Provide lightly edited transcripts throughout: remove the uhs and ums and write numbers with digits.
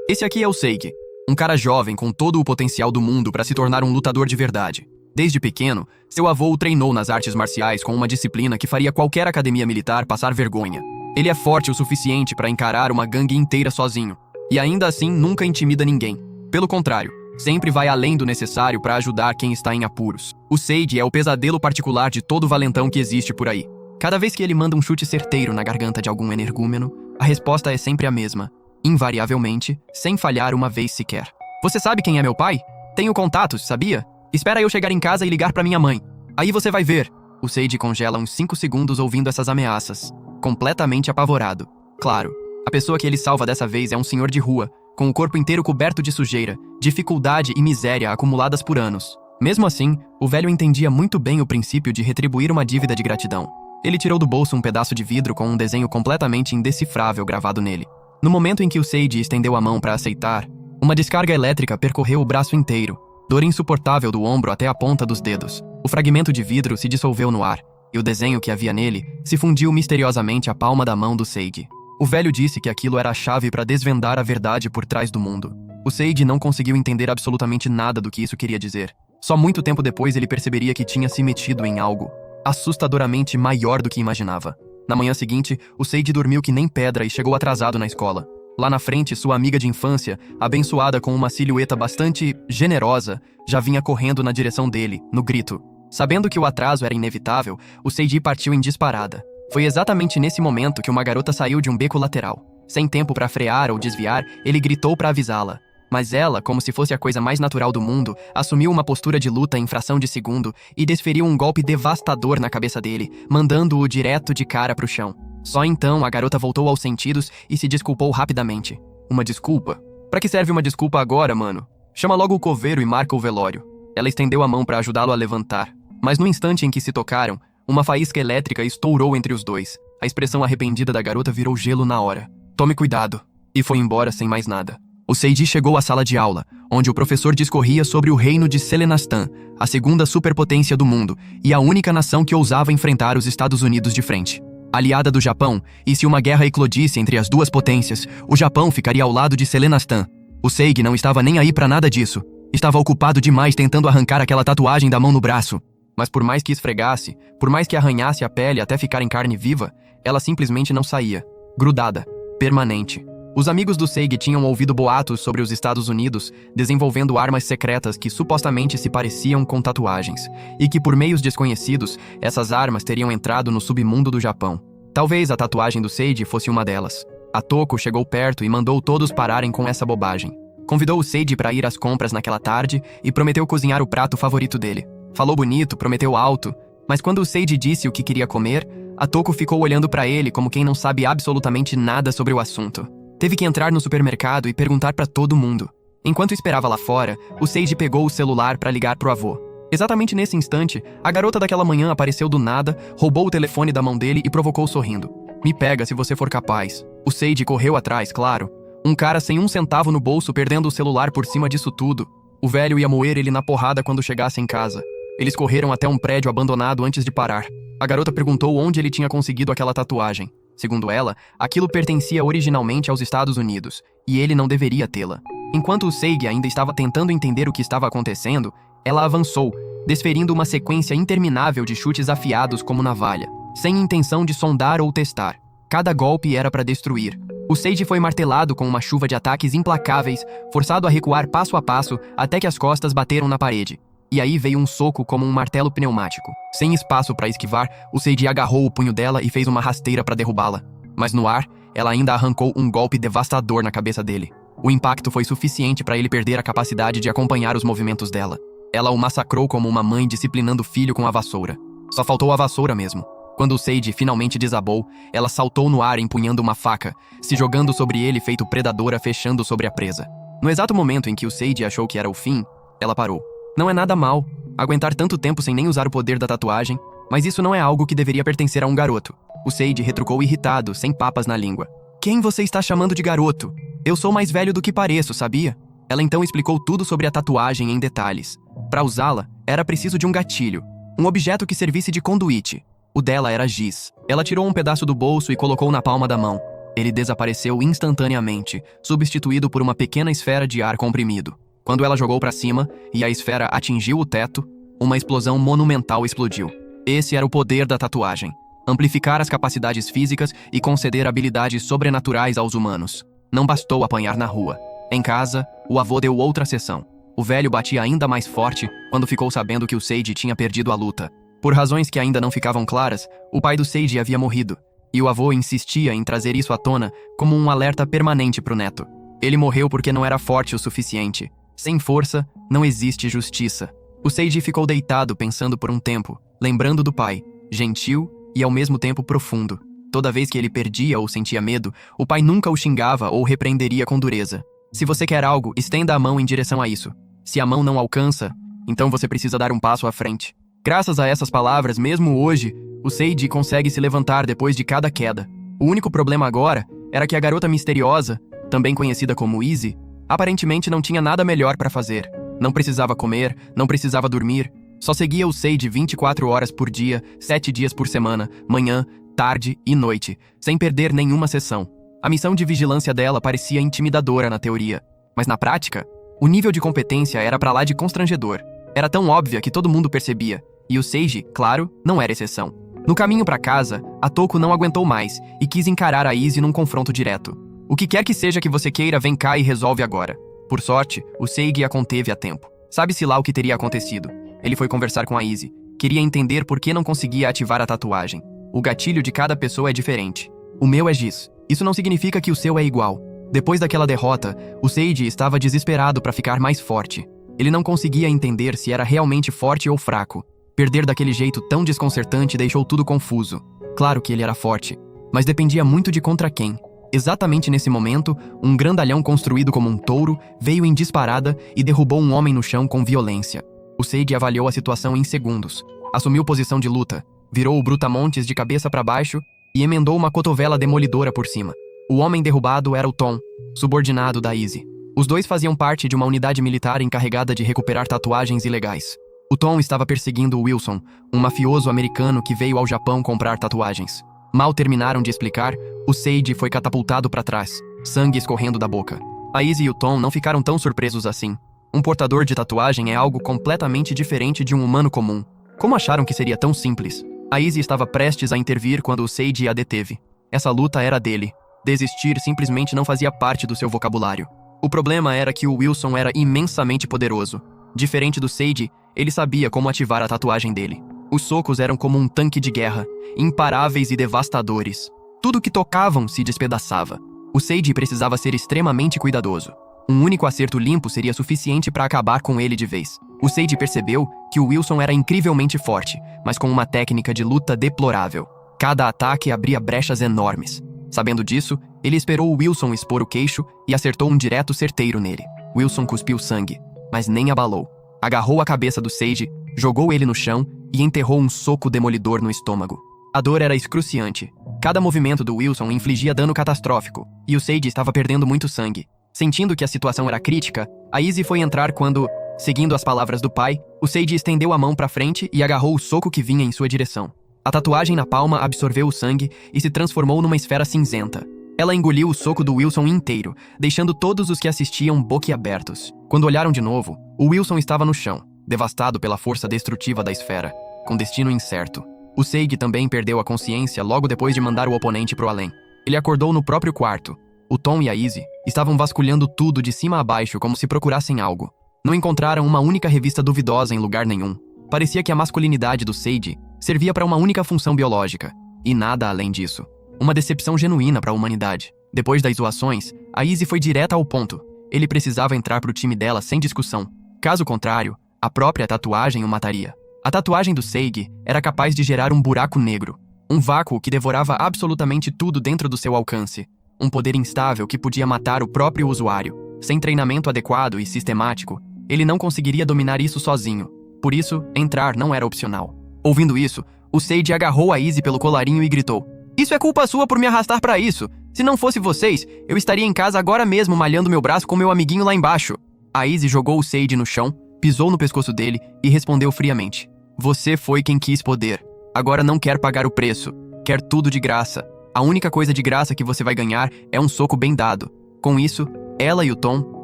Esse aqui é o Seigi, um cara jovem com todo o potencial do mundo para se tornar um lutador de verdade. Desde pequeno, seu avô o treinou nas artes marciais com uma disciplina que faria qualquer academia militar passar vergonha. Ele é forte o suficiente para encarar uma gangue inteira sozinho, e ainda assim nunca intimida ninguém. Pelo contrário, sempre vai além do necessário para ajudar quem está em apuros. O Seiji é o pesadelo particular de todo valentão que existe por aí. Cada vez que ele manda um chute certeiro na garganta de algum energúmeno, a resposta é sempre a mesma, invariavelmente, sem falhar uma vez sequer. Você sabe quem é meu pai? Tenho contatos, sabia? Espera eu chegar em casa e ligar pra minha mãe. Aí você vai ver. O Seiji congela uns 5 segundos ouvindo essas ameaças, completamente apavorado. Claro, a pessoa que ele salva dessa vez é um senhor de rua, com o corpo inteiro coberto de sujeira, dificuldade e miséria acumuladas por anos. Mesmo assim, o velho entendia muito bem o princípio de retribuir uma dívida de gratidão. Ele tirou do bolso um pedaço de vidro com um desenho completamente indecifrável gravado nele. No momento em que o Seiji estendeu a mão para aceitar, uma descarga elétrica percorreu o braço inteiro, dor insuportável do ombro até a ponta dos dedos. O fragmento de vidro se dissolveu no ar, e o desenho que havia nele se fundiu misteriosamente à palma da mão do Seiji. O velho disse que aquilo era a chave para desvendar a verdade por trás do mundo. O Seiji não conseguiu entender absolutamente nada do que isso queria dizer. Só muito tempo depois ele perceberia que tinha se metido em algo assustadoramente maior do que imaginava. Na manhã seguinte, o Seiji dormiu que nem pedra e chegou atrasado na escola. Lá na frente, sua amiga de infância, abençoada com uma silhueta bastante generosa, já vinha correndo na direção dele, no grito. Sabendo que o atraso era inevitável, o Seiji partiu em disparada. Foi exatamente nesse momento que uma garota saiu de um beco lateral. Sem tempo para frear ou desviar, ele gritou para avisá-la. Mas ela, como se fosse a coisa mais natural do mundo, assumiu uma postura de luta em fração de segundo e desferiu um golpe devastador na cabeça dele, mandando-o direto de cara pro chão. Só então a garota voltou aos sentidos e se desculpou rapidamente. Uma desculpa? Pra que serve uma desculpa agora, mano? Chama logo o coveiro e marca o velório. Ela estendeu a mão para ajudá-lo a levantar. Mas no instante em que se tocaram, uma faísca elétrica estourou entre os dois. A expressão arrependida da garota virou gelo na hora. Tome cuidado. E foi embora sem mais nada. O Seiji chegou à sala de aula, onde o professor discorria sobre o reino de Selenastan, a segunda superpotência do mundo e a única nação que ousava enfrentar os Estados Unidos de frente. Aliada do Japão, e se uma guerra eclodisse entre as duas potências, o Japão ficaria ao lado de Selenastan. O Seiji não estava nem aí pra nada disso. Estava ocupado demais tentando arrancar aquela tatuagem da mão no braço. Mas por mais que esfregasse, por mais que arranhasse a pele até ficar em carne viva, ela simplesmente não saía. Grudada. Permanente. Os amigos do Seiji tinham ouvido boatos sobre os Estados Unidos desenvolvendo armas secretas que supostamente se pareciam com tatuagens, e que por meios desconhecidos, essas armas teriam entrado no submundo do Japão. Talvez a tatuagem do Seiji fosse uma delas. A Toko chegou perto e mandou todos pararem com essa bobagem. Convidou o Seiji para ir às compras naquela tarde e prometeu cozinhar o prato favorito dele. Falou bonito, prometeu alto, mas quando o Seiji disse o que queria comer, a Toko ficou olhando para ele como quem não sabe absolutamente nada sobre o assunto. Teve que entrar no supermercado e perguntar pra todo mundo. Enquanto esperava lá fora, o Seiji pegou o celular pra ligar pro avô. Exatamente nesse instante, a garota daquela manhã apareceu do nada, roubou o telefone da mão dele e provocou sorrindo. Me pega se você for capaz. O Seiji correu atrás, claro. Um cara sem um centavo no bolso perdendo o celular por cima disso tudo. O velho ia moer ele na porrada quando chegasse em casa. Eles correram até um prédio abandonado antes de parar. A garota perguntou onde ele tinha conseguido aquela tatuagem. Segundo ela, aquilo pertencia originalmente aos Estados Unidos, e ele não deveria tê-la. Enquanto o Seiji ainda estava tentando entender o que estava acontecendo, ela avançou, desferindo uma sequência interminável de chutes afiados como navalha, sem intenção de sondar ou testar. Cada golpe era para destruir. O Seiji foi martelado com uma chuva de ataques implacáveis, forçado a recuar passo a passo até que as costas bateram na parede. E aí veio um soco como um martelo pneumático. Sem espaço para esquivar, o Seiji agarrou o punho dela e fez uma rasteira para derrubá-la. Mas no ar, ela ainda arrancou um golpe devastador na cabeça dele. O impacto foi suficiente para ele perder a capacidade de acompanhar os movimentos dela. Ela o massacrou como uma mãe disciplinando o filho com a vassoura. Só faltou a vassoura mesmo. Quando o Seiji finalmente desabou, ela saltou no ar empunhando uma faca, se jogando sobre ele feito predadora fechando sobre a presa. No exato momento em que o Seiji achou que era o fim, ela parou. Não é nada mal aguentar tanto tempo sem nem usar o poder da tatuagem, mas isso não é algo que deveria pertencer a um garoto. O Seiji retrucou irritado, sem papas na língua. Quem você está chamando de garoto? Eu sou mais velho do que pareço, sabia? Ela então explicou tudo sobre a tatuagem em detalhes. Para usá-la, era preciso de um gatilho, um objeto que servisse de conduíte. O dela era giz. Ela tirou um pedaço do bolso e colocou na palma da mão. Ele desapareceu instantaneamente, substituído por uma pequena esfera de ar comprimido. Quando ela jogou para cima e a esfera atingiu o teto, uma explosão monumental explodiu. Esse era o poder da tatuagem: amplificar as capacidades físicas e conceder habilidades sobrenaturais aos humanos. Não bastou apanhar na rua. Em casa, o avô deu outra sessão. O velho batia ainda mais forte quando ficou sabendo que o Seiji tinha perdido a luta. Por razões que ainda não ficavam claras, o pai do Seiji havia morrido, e o avô insistia em trazer isso à tona como um alerta permanente para o neto. Ele morreu porque não era forte o suficiente. Sem força, não existe justiça. O Seiji ficou deitado pensando por um tempo, lembrando do pai, gentil e ao mesmo tempo profundo. Toda vez que ele perdia ou sentia medo, o pai nunca o xingava ou repreenderia com dureza. Se você quer algo, estenda a mão em direção a isso. Se a mão não alcança, então você precisa dar um passo à frente. Graças a essas palavras, mesmo hoje, o Seiji consegue se levantar depois de cada queda. O único problema agora era que a garota misteriosa, também conhecida como Izzy, aparentemente não tinha nada melhor para fazer. Não precisava comer, não precisava dormir. Só seguia o Seiji 24 horas por dia, 7 dias por semana, manhã, tarde e noite, sem perder nenhuma sessão. A missão de vigilância dela parecia intimidadora na teoria, mas na prática, o nível de competência era pra lá de constrangedor. Era tão óbvia que todo mundo percebia, e o Seiji, claro, não era exceção. No caminho pra casa, a Toko não aguentou mais e quis encarar a Izzy num confronto direto. O que quer que seja que você queira, vem cá e resolve agora. Por sorte, o Seiji a conteve a tempo. Sabe-se lá o que teria acontecido. Ele foi conversar com a Izzy. Queria entender por que não conseguia ativar a tatuagem. O gatilho de cada pessoa é diferente. O meu é giz. Isso não significa que o seu é igual. Depois daquela derrota, o Seiji estava desesperado para ficar mais forte. Ele não conseguia entender se era realmente forte ou fraco. Perder daquele jeito tão desconcertante deixou tudo confuso. Claro que ele era forte, mas dependia muito de contra quem. Exatamente nesse momento, um grandalhão construído como um touro veio em disparada e derrubou um homem no chão com violência. O Seiji avaliou a situação em segundos. Assumiu posição de luta, virou o brutamontes de cabeça para baixo e emendou uma cotovela demolidora por cima. O homem derrubado era o Tom, subordinado da Izzy. Os dois faziam parte de uma unidade militar encarregada de recuperar tatuagens ilegais. O Tom estava perseguindo o Wilson, um mafioso americano que veio ao Japão comprar tatuagens. Mal terminaram de explicar, o Seiji foi catapultado para trás, sangue escorrendo da boca. A Izzy e o Tom não ficaram tão surpresos assim. Um portador de tatuagem é algo completamente diferente de um humano comum. Como acharam que seria tão simples? A Izzy estava prestes a intervir quando o Seiji a deteve. Essa luta era dele. Desistir simplesmente não fazia parte do seu vocabulário. O problema era que o Wilson era imensamente poderoso. Diferente do Seiji, ele sabia como ativar a tatuagem dele. Os socos eram como um tanque de guerra, imparáveis e devastadores. Tudo que tocavam se despedaçava. O Seiji precisava ser extremamente cuidadoso. Um único acerto limpo seria suficiente para acabar com ele de vez. O Seiji percebeu que o Wilson era incrivelmente forte, mas com uma técnica de luta deplorável. Cada ataque abria brechas enormes. Sabendo disso, ele esperou o Wilson expor o queixo e acertou um direto certeiro nele. Wilson cuspiu sangue, mas nem abalou. Agarrou a cabeça do Seiji, jogou ele no chão e enterrou um soco demolidor no estômago. A dor era excruciante. Cada movimento do Wilson infligia dano catastrófico, e o Seiji estava perdendo muito sangue. Sentindo que a situação era crítica, a Izzy foi entrar quando, seguindo as palavras do pai, o Seiji estendeu a mão para frente e agarrou o soco que vinha em sua direção. A tatuagem na palma absorveu o sangue e se transformou numa esfera cinzenta. Ela engoliu o soco do Wilson inteiro, deixando todos os que assistiam boquiabertos. Quando olharam de novo, o Wilson estava no chão, devastado pela força destrutiva da esfera, com destino incerto. O Seiji também perdeu a consciência logo depois de mandar o oponente pro além. Ele acordou no próprio quarto. O Tom e a Izzy estavam vasculhando tudo de cima a baixo como se procurassem algo. Não encontraram uma única revista duvidosa em lugar nenhum. Parecia que a masculinidade do Seiji servia para uma única função biológica, e nada além disso. Uma decepção genuína para a humanidade. Depois das zoações, a Izzy foi direta ao ponto. Ele precisava entrar pro time dela sem discussão. Caso contrário, a própria tatuagem o mataria. A tatuagem do Seiji era capaz de gerar um buraco negro. Um vácuo que devorava absolutamente tudo dentro do seu alcance. Um poder instável que podia matar o próprio usuário. Sem treinamento adequado e sistemático, ele não conseguiria dominar isso sozinho. Por isso, entrar não era opcional. Ouvindo isso, o Seiji agarrou a Izzy pelo colarinho e gritou: "Isso é culpa sua por me arrastar pra isso. Se não fosse vocês, eu estaria em casa agora mesmo malhando meu braço com meu amiguinho lá embaixo." A Izzy jogou o Seiji no chão, pisou no pescoço dele e respondeu friamente: "Você foi quem quis poder. Agora não quer pagar o preço. Quer tudo de graça. A única coisa de graça que você vai ganhar é um soco bem dado. Com isso, ela e o Tom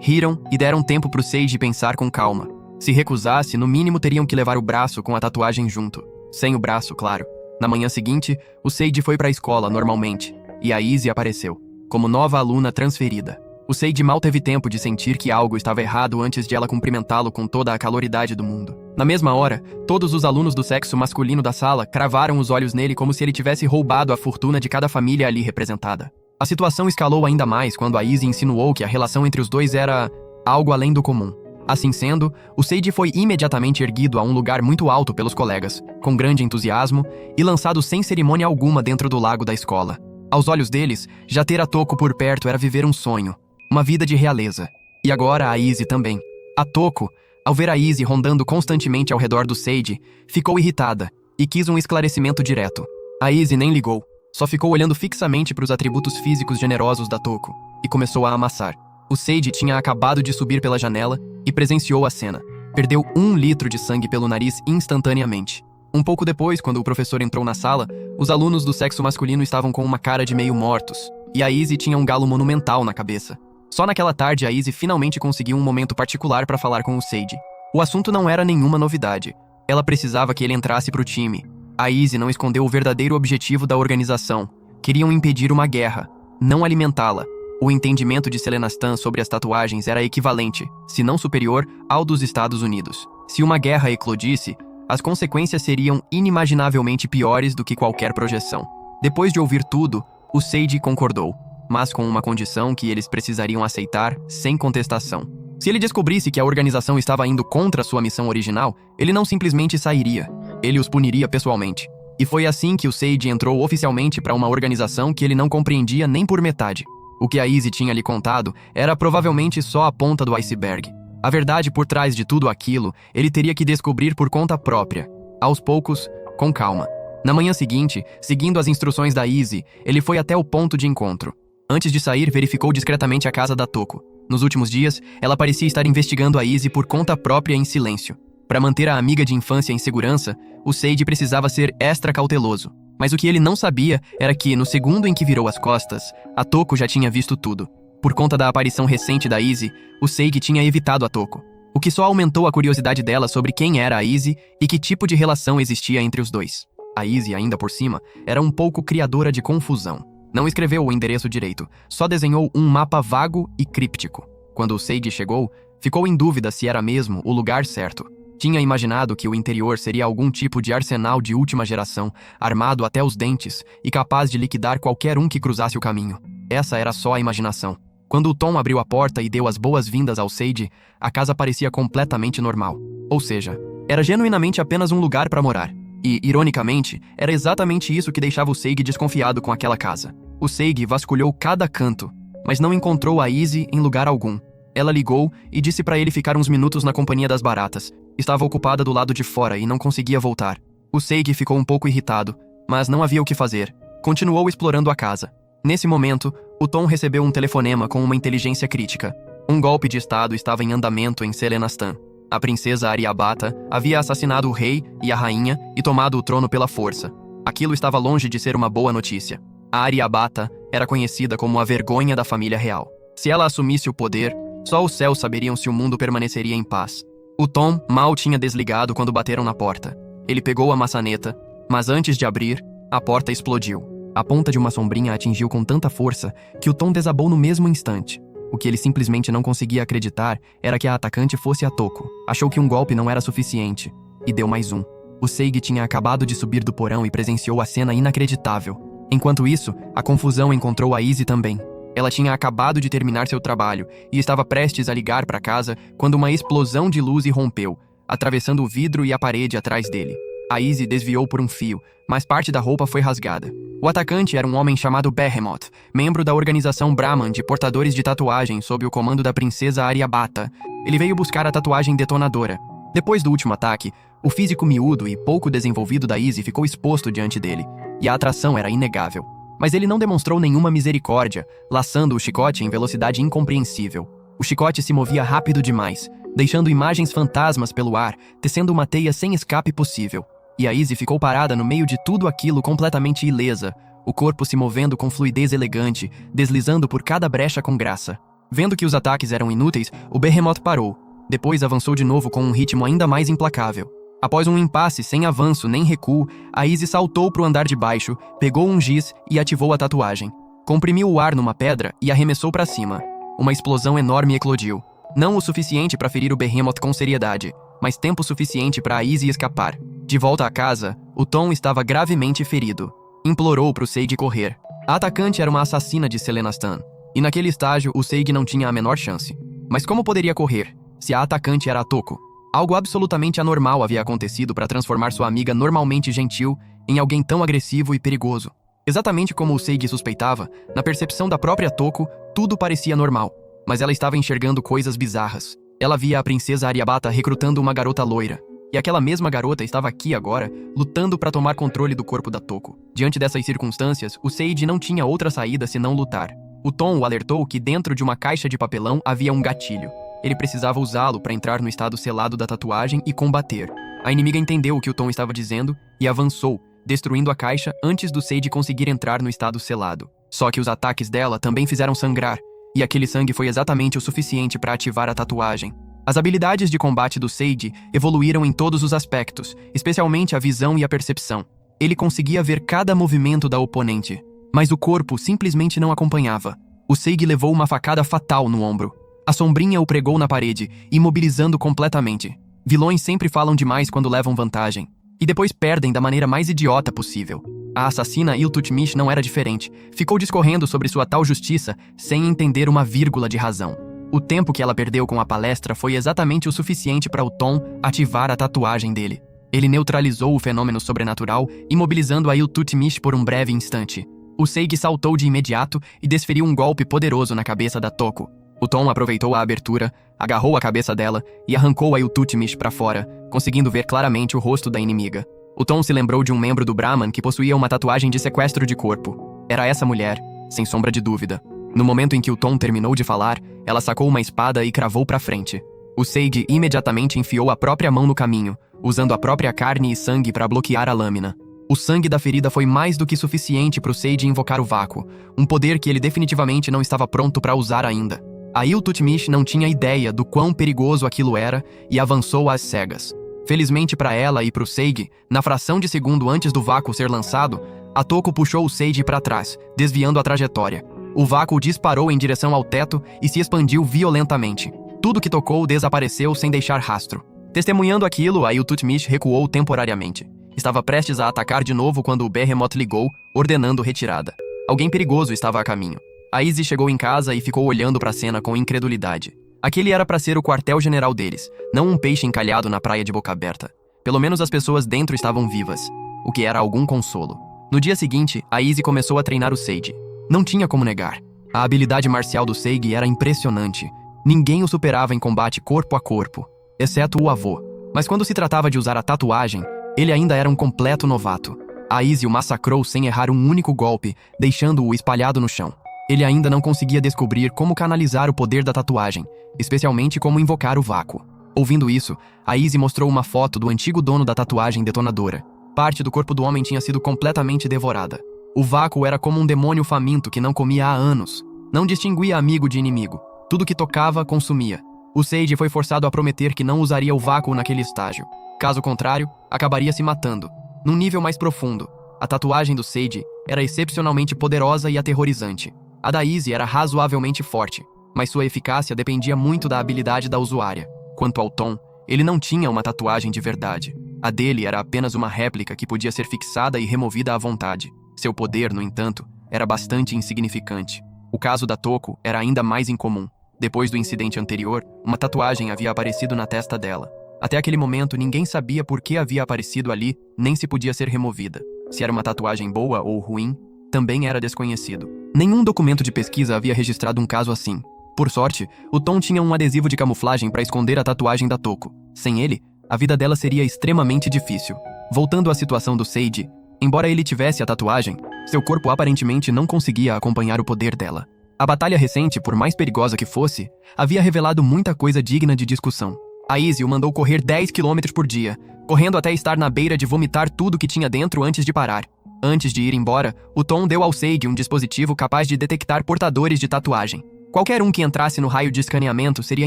riram e deram tempo pro Sage pensar com calma. Se recusasse, no mínimo teriam que levar o braço com a tatuagem junto. Sem o braço, claro. Na manhã seguinte, o Sage foi pra escola normalmente, e a Izzy apareceu, como nova aluna transferida. O Sage mal teve tempo de sentir que algo estava errado antes de ela cumprimentá-lo com toda a caloridade do mundo. Na mesma hora, todos os alunos do sexo masculino da sala cravaram os olhos nele como se ele tivesse roubado a fortuna de cada família ali representada. A situação escalou ainda mais quando a Izzy insinuou que a relação entre os dois era algo além do comum. Assim sendo, o Sage foi imediatamente erguido a um lugar muito alto pelos colegas, com grande entusiasmo, e lançado sem cerimônia alguma dentro do lago da escola. Aos olhos deles, já ter a Toko por perto era viver um sonho, uma vida de realeza. E agora a Izzy também. A Toko, ao ver a Izzy rondando constantemente ao redor do Sage, ficou irritada e quis um esclarecimento direto. A Izzy nem ligou, só ficou olhando fixamente para os atributos físicos generosos da Toko e começou a amassar. O Sage tinha acabado de subir pela janela e presenciou a cena. Perdeu 1 litro de sangue pelo nariz instantaneamente. Um pouco depois, quando o professor entrou na sala, os alunos do sexo masculino estavam com uma cara de meio mortos, e a Izzy tinha um galo monumental na cabeça. Só naquela tarde a Izzy finalmente conseguiu um momento particular para falar com o Sage. O assunto não era nenhuma novidade. Ela precisava que ele entrasse pro time. A Izzy não escondeu o verdadeiro objetivo da organização. Queriam impedir uma guerra, não alimentá-la. O entendimento de Selena Stan sobre as tatuagens era equivalente, se não superior, ao dos Estados Unidos. Se uma guerra eclodisse, as consequências seriam inimaginavelmente piores do que qualquer projeção. Depois de ouvir tudo, o Sage concordou, mas com uma condição que eles precisariam aceitar sem contestação. Se ele descobrisse que a organização estava indo contra sua missão original, ele não simplesmente sairia, ele os puniria pessoalmente. E foi assim que o Sage entrou oficialmente para uma organização que ele não compreendia nem por metade. O que a Izzy tinha lhe contado era provavelmente só a ponta do iceberg. A verdade por trás de tudo aquilo, ele teria que descobrir por conta própria. Aos poucos, com calma. Na manhã seguinte, seguindo as instruções da Izzy, ele foi até o ponto de encontro. Antes de sair, verificou discretamente a casa da Toko. Nos últimos dias, ela parecia estar investigando a Izzy por conta própria em silêncio. Para manter a amiga de infância em segurança, o Sage precisava ser extra cauteloso. Mas o que ele não sabia era que, no segundo em que virou as costas, a Toko já tinha visto tudo. Por conta da aparição recente da Izzy, o Sage tinha evitado a Toko, o que só aumentou a curiosidade dela sobre quem era a Izzy e que tipo de relação existia entre os dois. A Izzy, ainda por cima, era um pouco criadora de confusão. Não escreveu o endereço direito, só desenhou um mapa vago e críptico. Quando o Sage chegou, ficou em dúvida se era mesmo o lugar certo. Tinha imaginado que o interior seria algum tipo de arsenal de última geração, armado até os dentes e capaz de liquidar qualquer um que cruzasse o caminho. Essa era só a imaginação. Quando o Tom abriu a porta e deu as boas-vindas ao Sage, a casa parecia completamente normal. Ou seja, era genuinamente apenas um lugar para morar. E, ironicamente, era exatamente isso que deixava o Sage desconfiado com aquela casa. O Sage vasculhou cada canto, mas não encontrou a Izzy em lugar algum. Ela ligou e disse para ele ficar uns minutos na companhia das baratas. Estava ocupada do lado de fora e não conseguia voltar. O Sage ficou um pouco irritado, mas não havia o que fazer. Continuou explorando a casa. Nesse momento, o Tom recebeu um telefonema com uma inteligência crítica. Um golpe de estado estava em andamento em Selena Stan. A princesa Aryabhata havia assassinado o rei e a rainha e tomado o trono pela força. Aquilo estava longe de ser uma boa notícia. A Aryabhata era conhecida como a vergonha da família real. Se ela assumisse o poder, só os céus saberiam se o mundo permaneceria em paz. O Tom mal tinha desligado quando bateram na porta. Ele pegou a maçaneta, mas antes de abrir, a porta explodiu. A ponta de uma sombrinha atingiu com tanta força que o Tom desabou no mesmo instante. O que ele simplesmente não conseguia acreditar era que a atacante fosse a Toko. Achou que um golpe não era suficiente, e deu mais um. O Sage tinha acabado de subir do porão e presenciou a cena inacreditável. Enquanto isso, a confusão encontrou a Izzy também. Ela tinha acabado de terminar seu trabalho e estava prestes a ligar para casa quando uma explosão de luz irrompeu, atravessando o vidro e a parede atrás dele. A Izzy desviou por um fio, mas parte da roupa foi rasgada. O atacante era um homem chamado Behemoth, membro da organização Brahman de portadores de tatuagem sob o comando da princesa Aryabhata. Ele veio buscar a tatuagem detonadora. Depois do último ataque, o físico miúdo e pouco desenvolvido da Izzy ficou exposto diante dele, e a atração era inegável. Mas ele não demonstrou nenhuma misericórdia, laçando o chicote em velocidade incompreensível. O chicote se movia rápido demais, deixando imagens fantasmas pelo ar, tecendo uma teia sem escape possível. E a Izzy ficou parada no meio de tudo aquilo completamente ilesa, o corpo se movendo com fluidez elegante, deslizando por cada brecha com graça. Vendo que os ataques eram inúteis, o Behemoth parou. Depois avançou de novo com um ritmo ainda mais implacável. Após um impasse sem avanço nem recuo, a Izzy saltou para o andar de baixo, pegou um giz e ativou a tatuagem. Comprimiu o ar numa pedra e arremessou para cima. Uma explosão enorme eclodiu. Não o suficiente para ferir o Behemoth com seriedade, mas tempo suficiente para a Izzy escapar. De volta à casa, o Tom estava gravemente ferido. Implorou para o Sage correr. A atacante era uma assassina de Selena Stan, e naquele estágio o Sage não tinha a menor chance. Mas como poderia correr, se a atacante era a Toko? Algo absolutamente anormal havia acontecido para transformar sua amiga normalmente gentil em alguém tão agressivo e perigoso. Exatamente como o Sage suspeitava, na percepção da própria Toko, tudo parecia normal. Mas ela estava enxergando coisas bizarras. Ela via a princesa Aryabhata recrutando uma garota loira. E aquela mesma garota estava aqui agora, lutando para tomar controle do corpo da Toko. Diante dessas circunstâncias, o Sage não tinha outra saída senão lutar. O Tom o alertou que dentro de uma caixa de papelão havia um gatilho. Ele precisava usá-lo para entrar no estado selado da tatuagem e combater. A inimiga entendeu o que o Tom estava dizendo e avançou, destruindo a caixa antes do Sage conseguir entrar no estado selado. Só que os ataques dela também fizeram sangrar, e aquele sangue foi exatamente o suficiente para ativar a tatuagem. As habilidades de combate do Sage evoluíram em todos os aspectos, especialmente a visão e a percepção. Ele conseguia ver cada movimento da oponente, mas o corpo simplesmente não acompanhava. O Sage levou uma facada fatal no ombro. A sombrinha o pregou na parede, imobilizando completamente. Vilões sempre falam demais quando levam vantagem, e depois perdem da maneira mais idiota possível. A assassina Iltutmish não era diferente. Ficou discorrendo sobre sua tal justiça sem entender uma vírgula de razão. O tempo que ela perdeu com a palestra foi exatamente o suficiente para o Tom ativar a tatuagem dele. Ele neutralizou o fenômeno sobrenatural, imobilizando a Iltutmish por um breve instante. O Sage saltou de imediato e desferiu um golpe poderoso na cabeça da Toko. O Tom aproveitou a abertura, agarrou a cabeça dela e arrancou a Iltutmish para fora, conseguindo ver claramente o rosto da inimiga. O Tom se lembrou de um membro do Brahman que possuía uma tatuagem de sequestro de corpo. Era essa mulher, sem sombra de dúvida. No momento em que o Tom terminou de falar, ela sacou uma espada e cravou para frente. O Sage imediatamente enfiou a própria mão no caminho, usando a própria carne e sangue para bloquear a lâmina. O sangue da ferida foi mais do que suficiente para o Sage invocar o vácuo, um poder que ele definitivamente não estava pronto para usar ainda. A Iltutmish não tinha ideia do quão perigoso aquilo era e avançou às cegas. Felizmente para ela e para o Sage, na fração de segundo antes do vácuo ser lançado, a Toko puxou o Sage para trás, desviando a trajetória. O vácuo disparou em direção ao teto e se expandiu violentamente. Tudo que tocou desapareceu sem deixar rastro. Testemunhando aquilo, a Iltutmish recuou temporariamente. Estava prestes a atacar de novo quando o Behemoth ligou, ordenando retirada. Alguém perigoso estava a caminho. A Izzy chegou em casa e ficou olhando para a cena com incredulidade. Aquele era para ser o quartel-general deles, não um peixe encalhado na praia de boca aberta. Pelo menos as pessoas dentro estavam vivas, o que era algum consolo. No dia seguinte, a Izzy começou a treinar o Sage. Não tinha como negar. A habilidade marcial do Sage era impressionante. Ninguém o superava em combate corpo a corpo, exceto o avô. Mas quando se tratava de usar a tatuagem, ele ainda era um completo novato. A Izzy o massacrou sem errar um único golpe, deixando-o espalhado no chão. Ele ainda não conseguia descobrir como canalizar o poder da tatuagem, especialmente como invocar o vácuo. Ouvindo isso, a Izzy mostrou uma foto do antigo dono da tatuagem detonadora. Parte do corpo do homem tinha sido completamente devorada. O vácuo era como um demônio faminto que não comia há anos. Não distinguia amigo de inimigo. Tudo que tocava, consumia. O Sage foi forçado a prometer que não usaria o vácuo naquele estágio. Caso contrário, acabaria se matando. Num nível mais profundo, a tatuagem do Sage era excepcionalmente poderosa e aterrorizante. A da Izzy era razoavelmente forte, mas sua eficácia dependia muito da habilidade da usuária. Quanto ao Tom, ele não tinha uma tatuagem de verdade. A dele era apenas uma réplica que podia ser fixada e removida à vontade. Seu poder, no entanto, era bastante insignificante. O caso da Toko era ainda mais incomum. Depois do incidente anterior, uma tatuagem havia aparecido na testa dela. Até aquele momento, ninguém sabia por que havia aparecido ali, nem se podia ser removida. Se era uma tatuagem boa ou ruim, também era desconhecido. Nenhum documento de pesquisa havia registrado um caso assim. Por sorte, o Tom tinha um adesivo de camuflagem para esconder a tatuagem da Toko. Sem ele, a vida dela seria extremamente difícil. Voltando à situação do Sage, embora ele tivesse a tatuagem, seu corpo aparentemente não conseguia acompanhar o poder dela. A batalha recente, por mais perigosa que fosse, havia revelado muita coisa digna de discussão. A Izzy o mandou correr 10 km por dia, correndo até estar na beira de vomitar tudo que tinha dentro antes de parar. Antes de ir embora, o Tom deu ao Sage um dispositivo capaz de detectar portadores de tatuagem. Qualquer um que entrasse no raio de escaneamento seria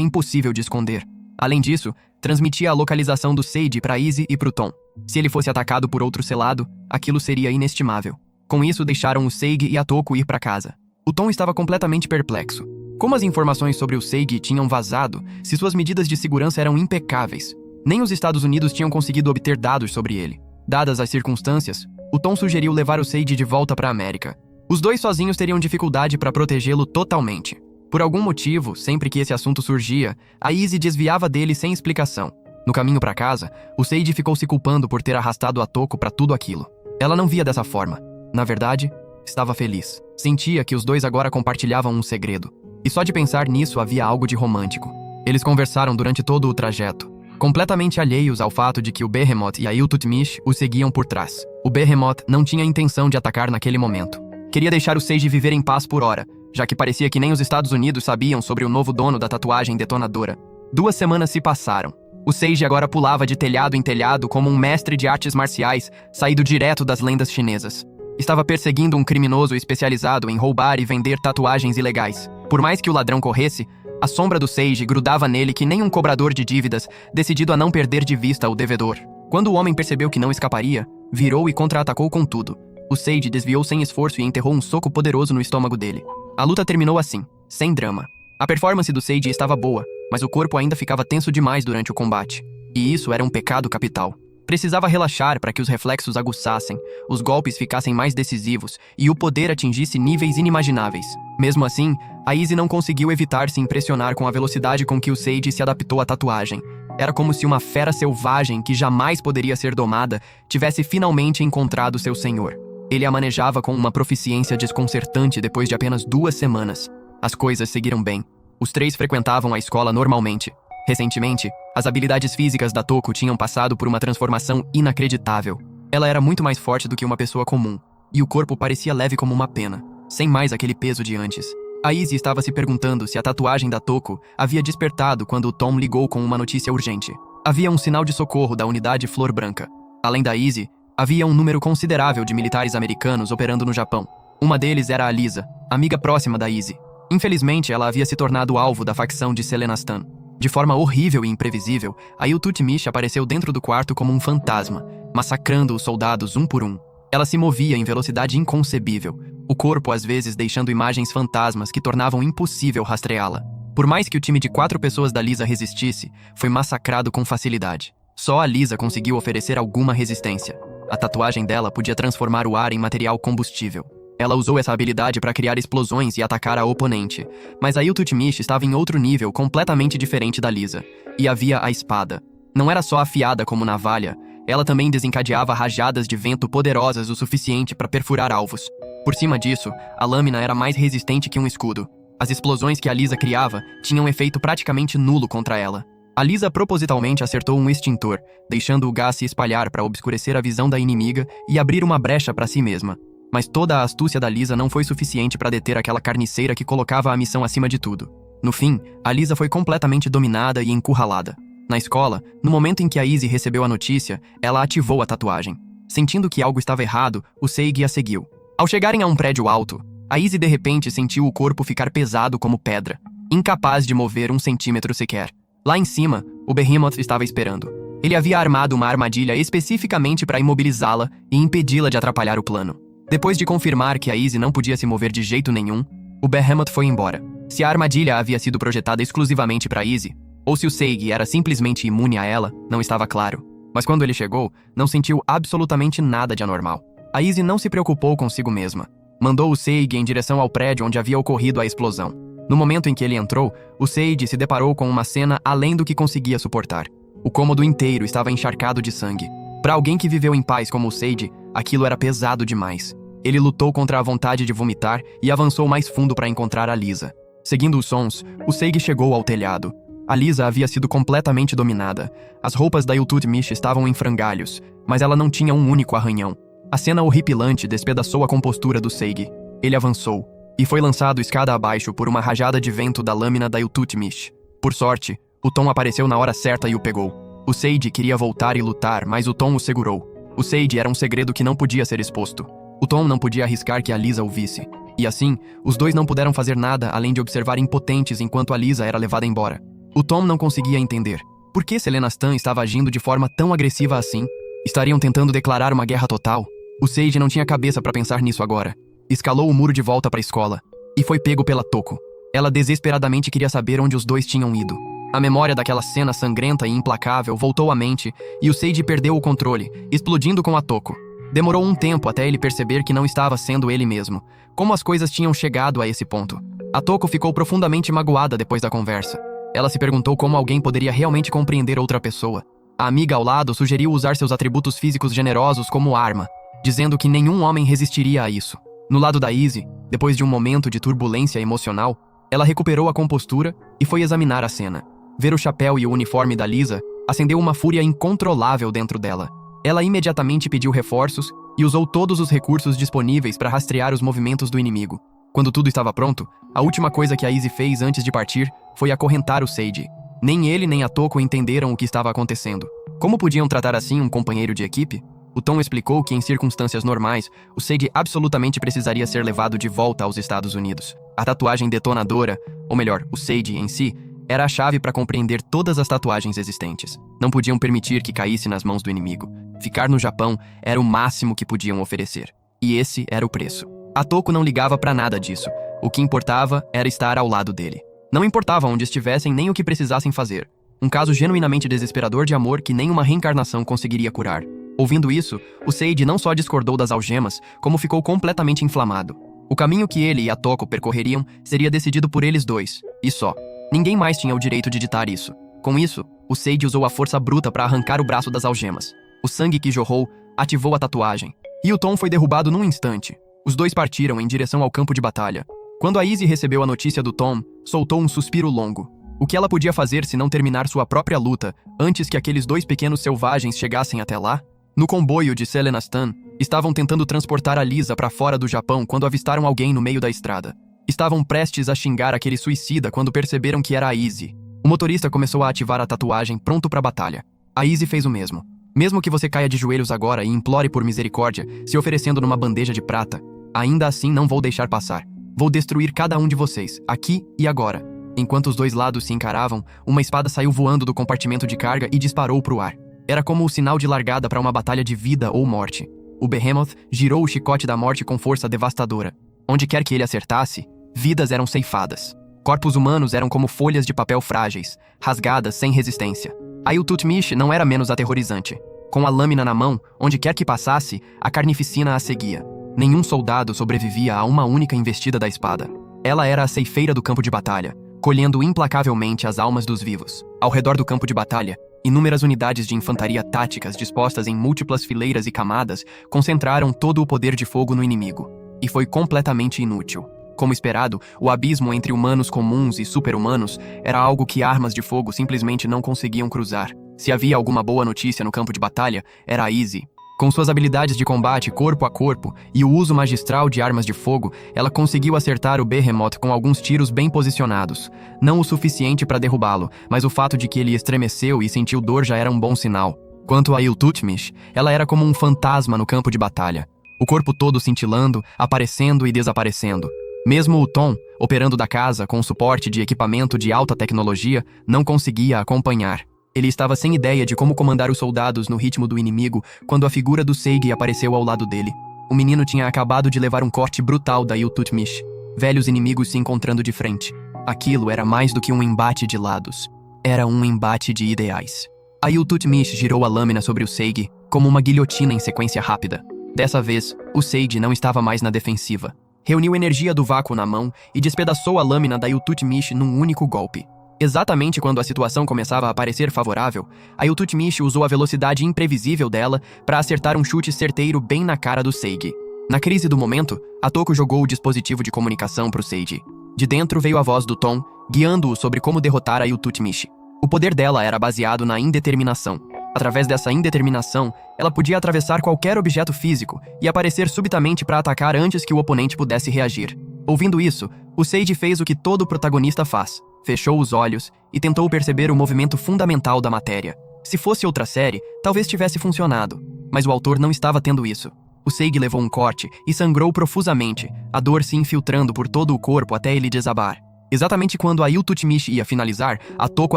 impossível de esconder. Além disso, transmitia a localização do Sage para Izzy e para o Tom. Se ele fosse atacado por outro selado, aquilo seria inestimável. Com isso, deixaram o Sage e a Toko ir para casa. O Tom estava completamente perplexo. Como as informações sobre o Sage tinham vazado, se suas medidas de segurança eram impecáveis? Nem os Estados Unidos tinham conseguido obter dados sobre ele. Dadas as circunstâncias, o Tom sugeriu levar o Sage de volta para a América. Os dois sozinhos teriam dificuldade para protegê-lo totalmente. Por algum motivo, sempre que esse assunto surgia, a Izzy desviava dele sem explicação. No caminho para casa, o Sage ficou se culpando por ter arrastado a Toko para tudo aquilo. Ela não via dessa forma. Na verdade, estava feliz. Sentia que os dois agora compartilhavam um segredo. E só de pensar nisso havia algo de romântico. Eles conversaram durante todo o trajeto, completamente alheios ao fato de que o Behemoth e a Iltutmish o seguiam por trás. O Behemoth não tinha intenção de atacar naquele momento. Queria deixar o Sage viver em paz por hora, já que parecia que nem os Estados Unidos sabiam sobre o novo dono da tatuagem detonadora. 2 semanas se passaram. O Sage agora pulava de telhado em telhado como um mestre de artes marciais saído direto das lendas chinesas. Estava perseguindo um criminoso especializado em roubar e vender tatuagens ilegais. Por mais que o ladrão corresse, a sombra do Sage grudava nele que nem um cobrador de dívidas, decidido a não perder de vista o devedor. Quando o homem percebeu que não escaparia, virou e contra-atacou com tudo. O Sage desviou sem esforço e enterrou um soco poderoso no estômago dele. A luta terminou assim, sem drama. A performance do Sage estava boa, mas o corpo ainda ficava tenso demais durante o combate. E isso era um pecado capital. Precisava relaxar para que os reflexos aguçassem, os golpes ficassem mais decisivos e o poder atingisse níveis inimagináveis. Mesmo assim, a Izzy não conseguiu evitar se impressionar com a velocidade com que o Sage se adaptou à tatuagem. Era como se uma fera selvagem que jamais poderia ser domada tivesse finalmente encontrado seu senhor. Ele a manejava com uma proficiência desconcertante depois de apenas 2 semanas. As coisas seguiram bem. Os 3 frequentavam a escola normalmente. Recentemente, as habilidades físicas da Toko tinham passado por uma transformação inacreditável. Ela era muito mais forte do que uma pessoa comum, e o corpo parecia leve como uma pena, sem mais aquele peso de antes. A Izzy estava se perguntando se a tatuagem da Toko havia despertado quando o Tom ligou com uma notícia urgente. Havia um sinal de socorro da unidade Flor Branca. Além da Izzy, havia um número considerável de militares americanos operando no Japão. Uma deles era a Lisa, amiga próxima da Izzy. Infelizmente, ela havia se tornado alvo da facção de Selenistan. De forma horrível e imprevisível, a Iltutmish apareceu dentro do quarto como um fantasma, massacrando os soldados um por um. Ela se movia em velocidade inconcebível, o corpo às vezes deixando imagens fantasmas que tornavam impossível rastreá-la. Por mais que o time de 4 pessoas da Lisa resistisse, foi massacrado com facilidade. Só a Lisa conseguiu oferecer alguma resistência. A tatuagem dela podia transformar o ar em material combustível. Ela usou essa habilidade para criar explosões e atacar a oponente, mas a Iltutmish estava em outro nível completamente diferente da Lisa. E havia a espada. Não era só afiada como navalha, ela também desencadeava rajadas de vento poderosas o suficiente para perfurar alvos. Por cima disso, a lâmina era mais resistente que um escudo. As explosões que a Lisa criava tinham efeito praticamente nulo contra ela. A Lisa propositalmente acertou um extintor, deixando o gás se espalhar para obscurecer a visão da inimiga e abrir uma brecha para si mesma. Mas toda a astúcia da Lisa não foi suficiente para deter aquela carniceira que colocava a missão acima de tudo. No fim, a Lisa foi completamente dominada e encurralada. Na escola, no momento em que a Izzy recebeu a notícia, ela ativou a tatuagem. Sentindo que algo estava errado, o Sage a seguiu. Ao chegarem a um prédio alto, a Izzy de repente sentiu o corpo ficar pesado como pedra, incapaz de mover 1 centímetro sequer. Lá em cima, o Behemoth estava esperando. Ele havia armado uma armadilha especificamente para imobilizá-la e impedi-la de atrapalhar o plano. Depois de confirmar que a Izzy não podia se mover de jeito nenhum, o Behemoth foi embora. Se a armadilha havia sido projetada exclusivamente para Izzy, ou se o Sage era simplesmente imune a ela, não estava claro. Mas quando ele chegou, não sentiu absolutamente nada de anormal. A Izzy não se preocupou consigo mesma. Mandou o Sage em direção ao prédio onde havia ocorrido a explosão. No momento em que ele entrou, o Sage se deparou com uma cena além do que conseguia suportar. O cômodo inteiro estava encharcado de sangue. Para alguém que viveu em paz como o Sage, aquilo era pesado demais. Ele lutou contra a vontade de vomitar e avançou mais fundo para encontrar a Lisa. Seguindo os sons, o Sage chegou ao telhado. A Lisa havia sido completamente dominada. As roupas da Iltutmish estavam em frangalhos, mas ela não tinha um único arranhão. A cena horripilante despedaçou a compostura do Sage. Ele avançou, e foi lançado escada abaixo por uma rajada de vento da lâmina da Iltutmish. Por sorte, o Tom apareceu na hora certa e o pegou. O Sage queria voltar e lutar, mas o Tom o segurou. O Sage era um segredo que não podia ser exposto. O Tom não podia arriscar que a Lisa o visse. E assim, os dois não puderam fazer nada além de observar impotentes enquanto a Lisa era levada embora. O Tom não conseguia entender. Por que Selena Stan estava agindo de forma tão agressiva assim? Estariam tentando declarar uma guerra total? O Sage não tinha cabeça para pensar nisso agora. Escalou o muro de volta para a escola. E foi pego pela Toko. Ela desesperadamente queria saber onde os dois tinham ido. A memória daquela cena sangrenta e implacável voltou à mente e o Sage perdeu o controle, explodindo com a Toko. Demorou um tempo até ele perceber que não estava sendo ele mesmo. Como as coisas tinham chegado a esse ponto. A Toko ficou profundamente magoada depois da conversa. Ela se perguntou como alguém poderia realmente compreender outra pessoa. A amiga ao lado sugeriu usar seus atributos físicos generosos como arma, dizendo que nenhum homem resistiria a isso. No lado da Izzy, depois de um momento de turbulência emocional, ela recuperou a compostura e foi examinar a cena. Ver o chapéu e o uniforme da Lisa acendeu uma fúria incontrolável dentro dela. Ela imediatamente pediu reforços e usou todos os recursos disponíveis para rastrear os movimentos do inimigo. Quando tudo estava pronto, a última coisa que a Izzy fez antes de partir foi acorrentar o Sage. Nem ele nem a Toko entenderam o que estava acontecendo. Como podiam tratar assim um companheiro de equipe? O Tom explicou que em circunstâncias normais, o Sage absolutamente precisaria ser levado de volta aos Estados Unidos. A tatuagem detonadora, ou melhor, o Sage em si, era a chave para compreender todas as tatuagens existentes. Não podiam permitir que caísse nas mãos do inimigo. Ficar no Japão era o máximo que podiam oferecer. E esse era o preço. A Toko não ligava para nada disso. O que importava era estar ao lado dele. Não importava onde estivessem nem o que precisassem fazer. Um caso genuinamente desesperador de amor que nem uma reencarnação conseguiria curar. Ouvindo isso, o Sage não só discordou das algemas, como ficou completamente inflamado. O caminho que ele e a Toko percorreriam seria decidido por eles dois, e só. Ninguém mais tinha o direito de ditar isso. Com isso, o Sage usou a força bruta para arrancar o braço das algemas. O sangue que jorrou ativou a tatuagem, e o Tom foi derrubado num instante. Os dois partiram em direção ao campo de batalha. Quando a Izzy recebeu a notícia do Tom, soltou um suspiro longo. O que ela podia fazer se não terminar sua própria luta antes que aqueles dois pequenos selvagens chegassem até lá? No comboio de Selena Stan, estavam tentando transportar a Lisa para fora do Japão quando avistaram alguém no meio da estrada. Estavam prestes a xingar aquele suicida quando perceberam que era a Izzy. O motorista começou a ativar a tatuagem pronto para a batalha. A Izzy fez o mesmo. Mesmo que você caia de joelhos agora e implore por misericórdia, se oferecendo numa bandeja de prata, ainda assim não vou deixar passar. Vou destruir cada um de vocês, aqui e agora. Enquanto os dois lados se encaravam, uma espada saiu voando do compartimento de carga e disparou para o ar. Era como o sinal de largada para uma batalha de vida ou morte. O Behemoth girou o chicote da morte com força devastadora. Onde quer que ele acertasse, vidas eram ceifadas. Corpos humanos eram como folhas de papel frágeis, rasgadas sem resistência. A Iltutmish não era menos aterrorizante. Com a lâmina na mão, onde quer que passasse, a carnificina a seguia. Nenhum soldado sobrevivia a uma única investida da espada. Ela era a ceifeira do campo de batalha, colhendo implacavelmente as almas dos vivos. Ao redor do campo de batalha, inúmeras unidades de infantaria táticas dispostas em múltiplas fileiras e camadas concentraram todo o poder de fogo no inimigo. E foi completamente inútil. Como esperado, o abismo entre humanos comuns e super-humanos era algo que armas de fogo simplesmente não conseguiam cruzar. Se havia alguma boa notícia no campo de batalha, era a Izzy. Com suas habilidades de combate corpo a corpo e o uso magistral de armas de fogo, ela conseguiu acertar o Behemoth com alguns tiros bem posicionados. Não o suficiente para derrubá-lo, mas o fato de que ele estremeceu e sentiu dor já era um bom sinal. Quanto a Iltutmish, ela era como um fantasma no campo de batalha. O corpo todo cintilando, aparecendo e desaparecendo. Mesmo o Tom, operando da casa com suporte de equipamento de alta tecnologia, não conseguia acompanhar. Ele estava sem ideia de como comandar os soldados no ritmo do inimigo quando a figura do Sage apareceu ao lado dele. O menino tinha acabado de levar um corte brutal da Iltutmish. Velhos inimigos se encontrando de frente. Aquilo era mais do que um embate de lados. Era um embate de ideais. A Iltutmish girou a lâmina sobre o Sage como uma guilhotina em sequência rápida. Dessa vez, o Sage não estava mais na defensiva. Reuniu energia do vácuo na mão e despedaçou a lâmina da Iltutmish num único golpe. Exatamente quando a situação começava a parecer favorável, a Iltutmish usou a velocidade imprevisível dela para acertar um chute certeiro bem na cara do Sage. Na crise do momento, a Toko jogou o dispositivo de comunicação para o Sage. De dentro veio a voz do Tom, guiando-o sobre como derrotar a Iltutmish. O poder dela era baseado na indeterminação. Através dessa indeterminação, ela podia atravessar qualquer objeto físico e aparecer subitamente para atacar antes que o oponente pudesse reagir. Ouvindo isso, o Sage fez o que todo protagonista faz. Fechou os olhos e tentou perceber o movimento fundamental da matéria. Se fosse outra série, talvez tivesse funcionado, mas o autor não estava tendo isso. O Seigi levou um corte e sangrou profusamente, a dor se infiltrando por todo o corpo até ele desabar. Exatamente quando a Iltutmish ia finalizar, a Toko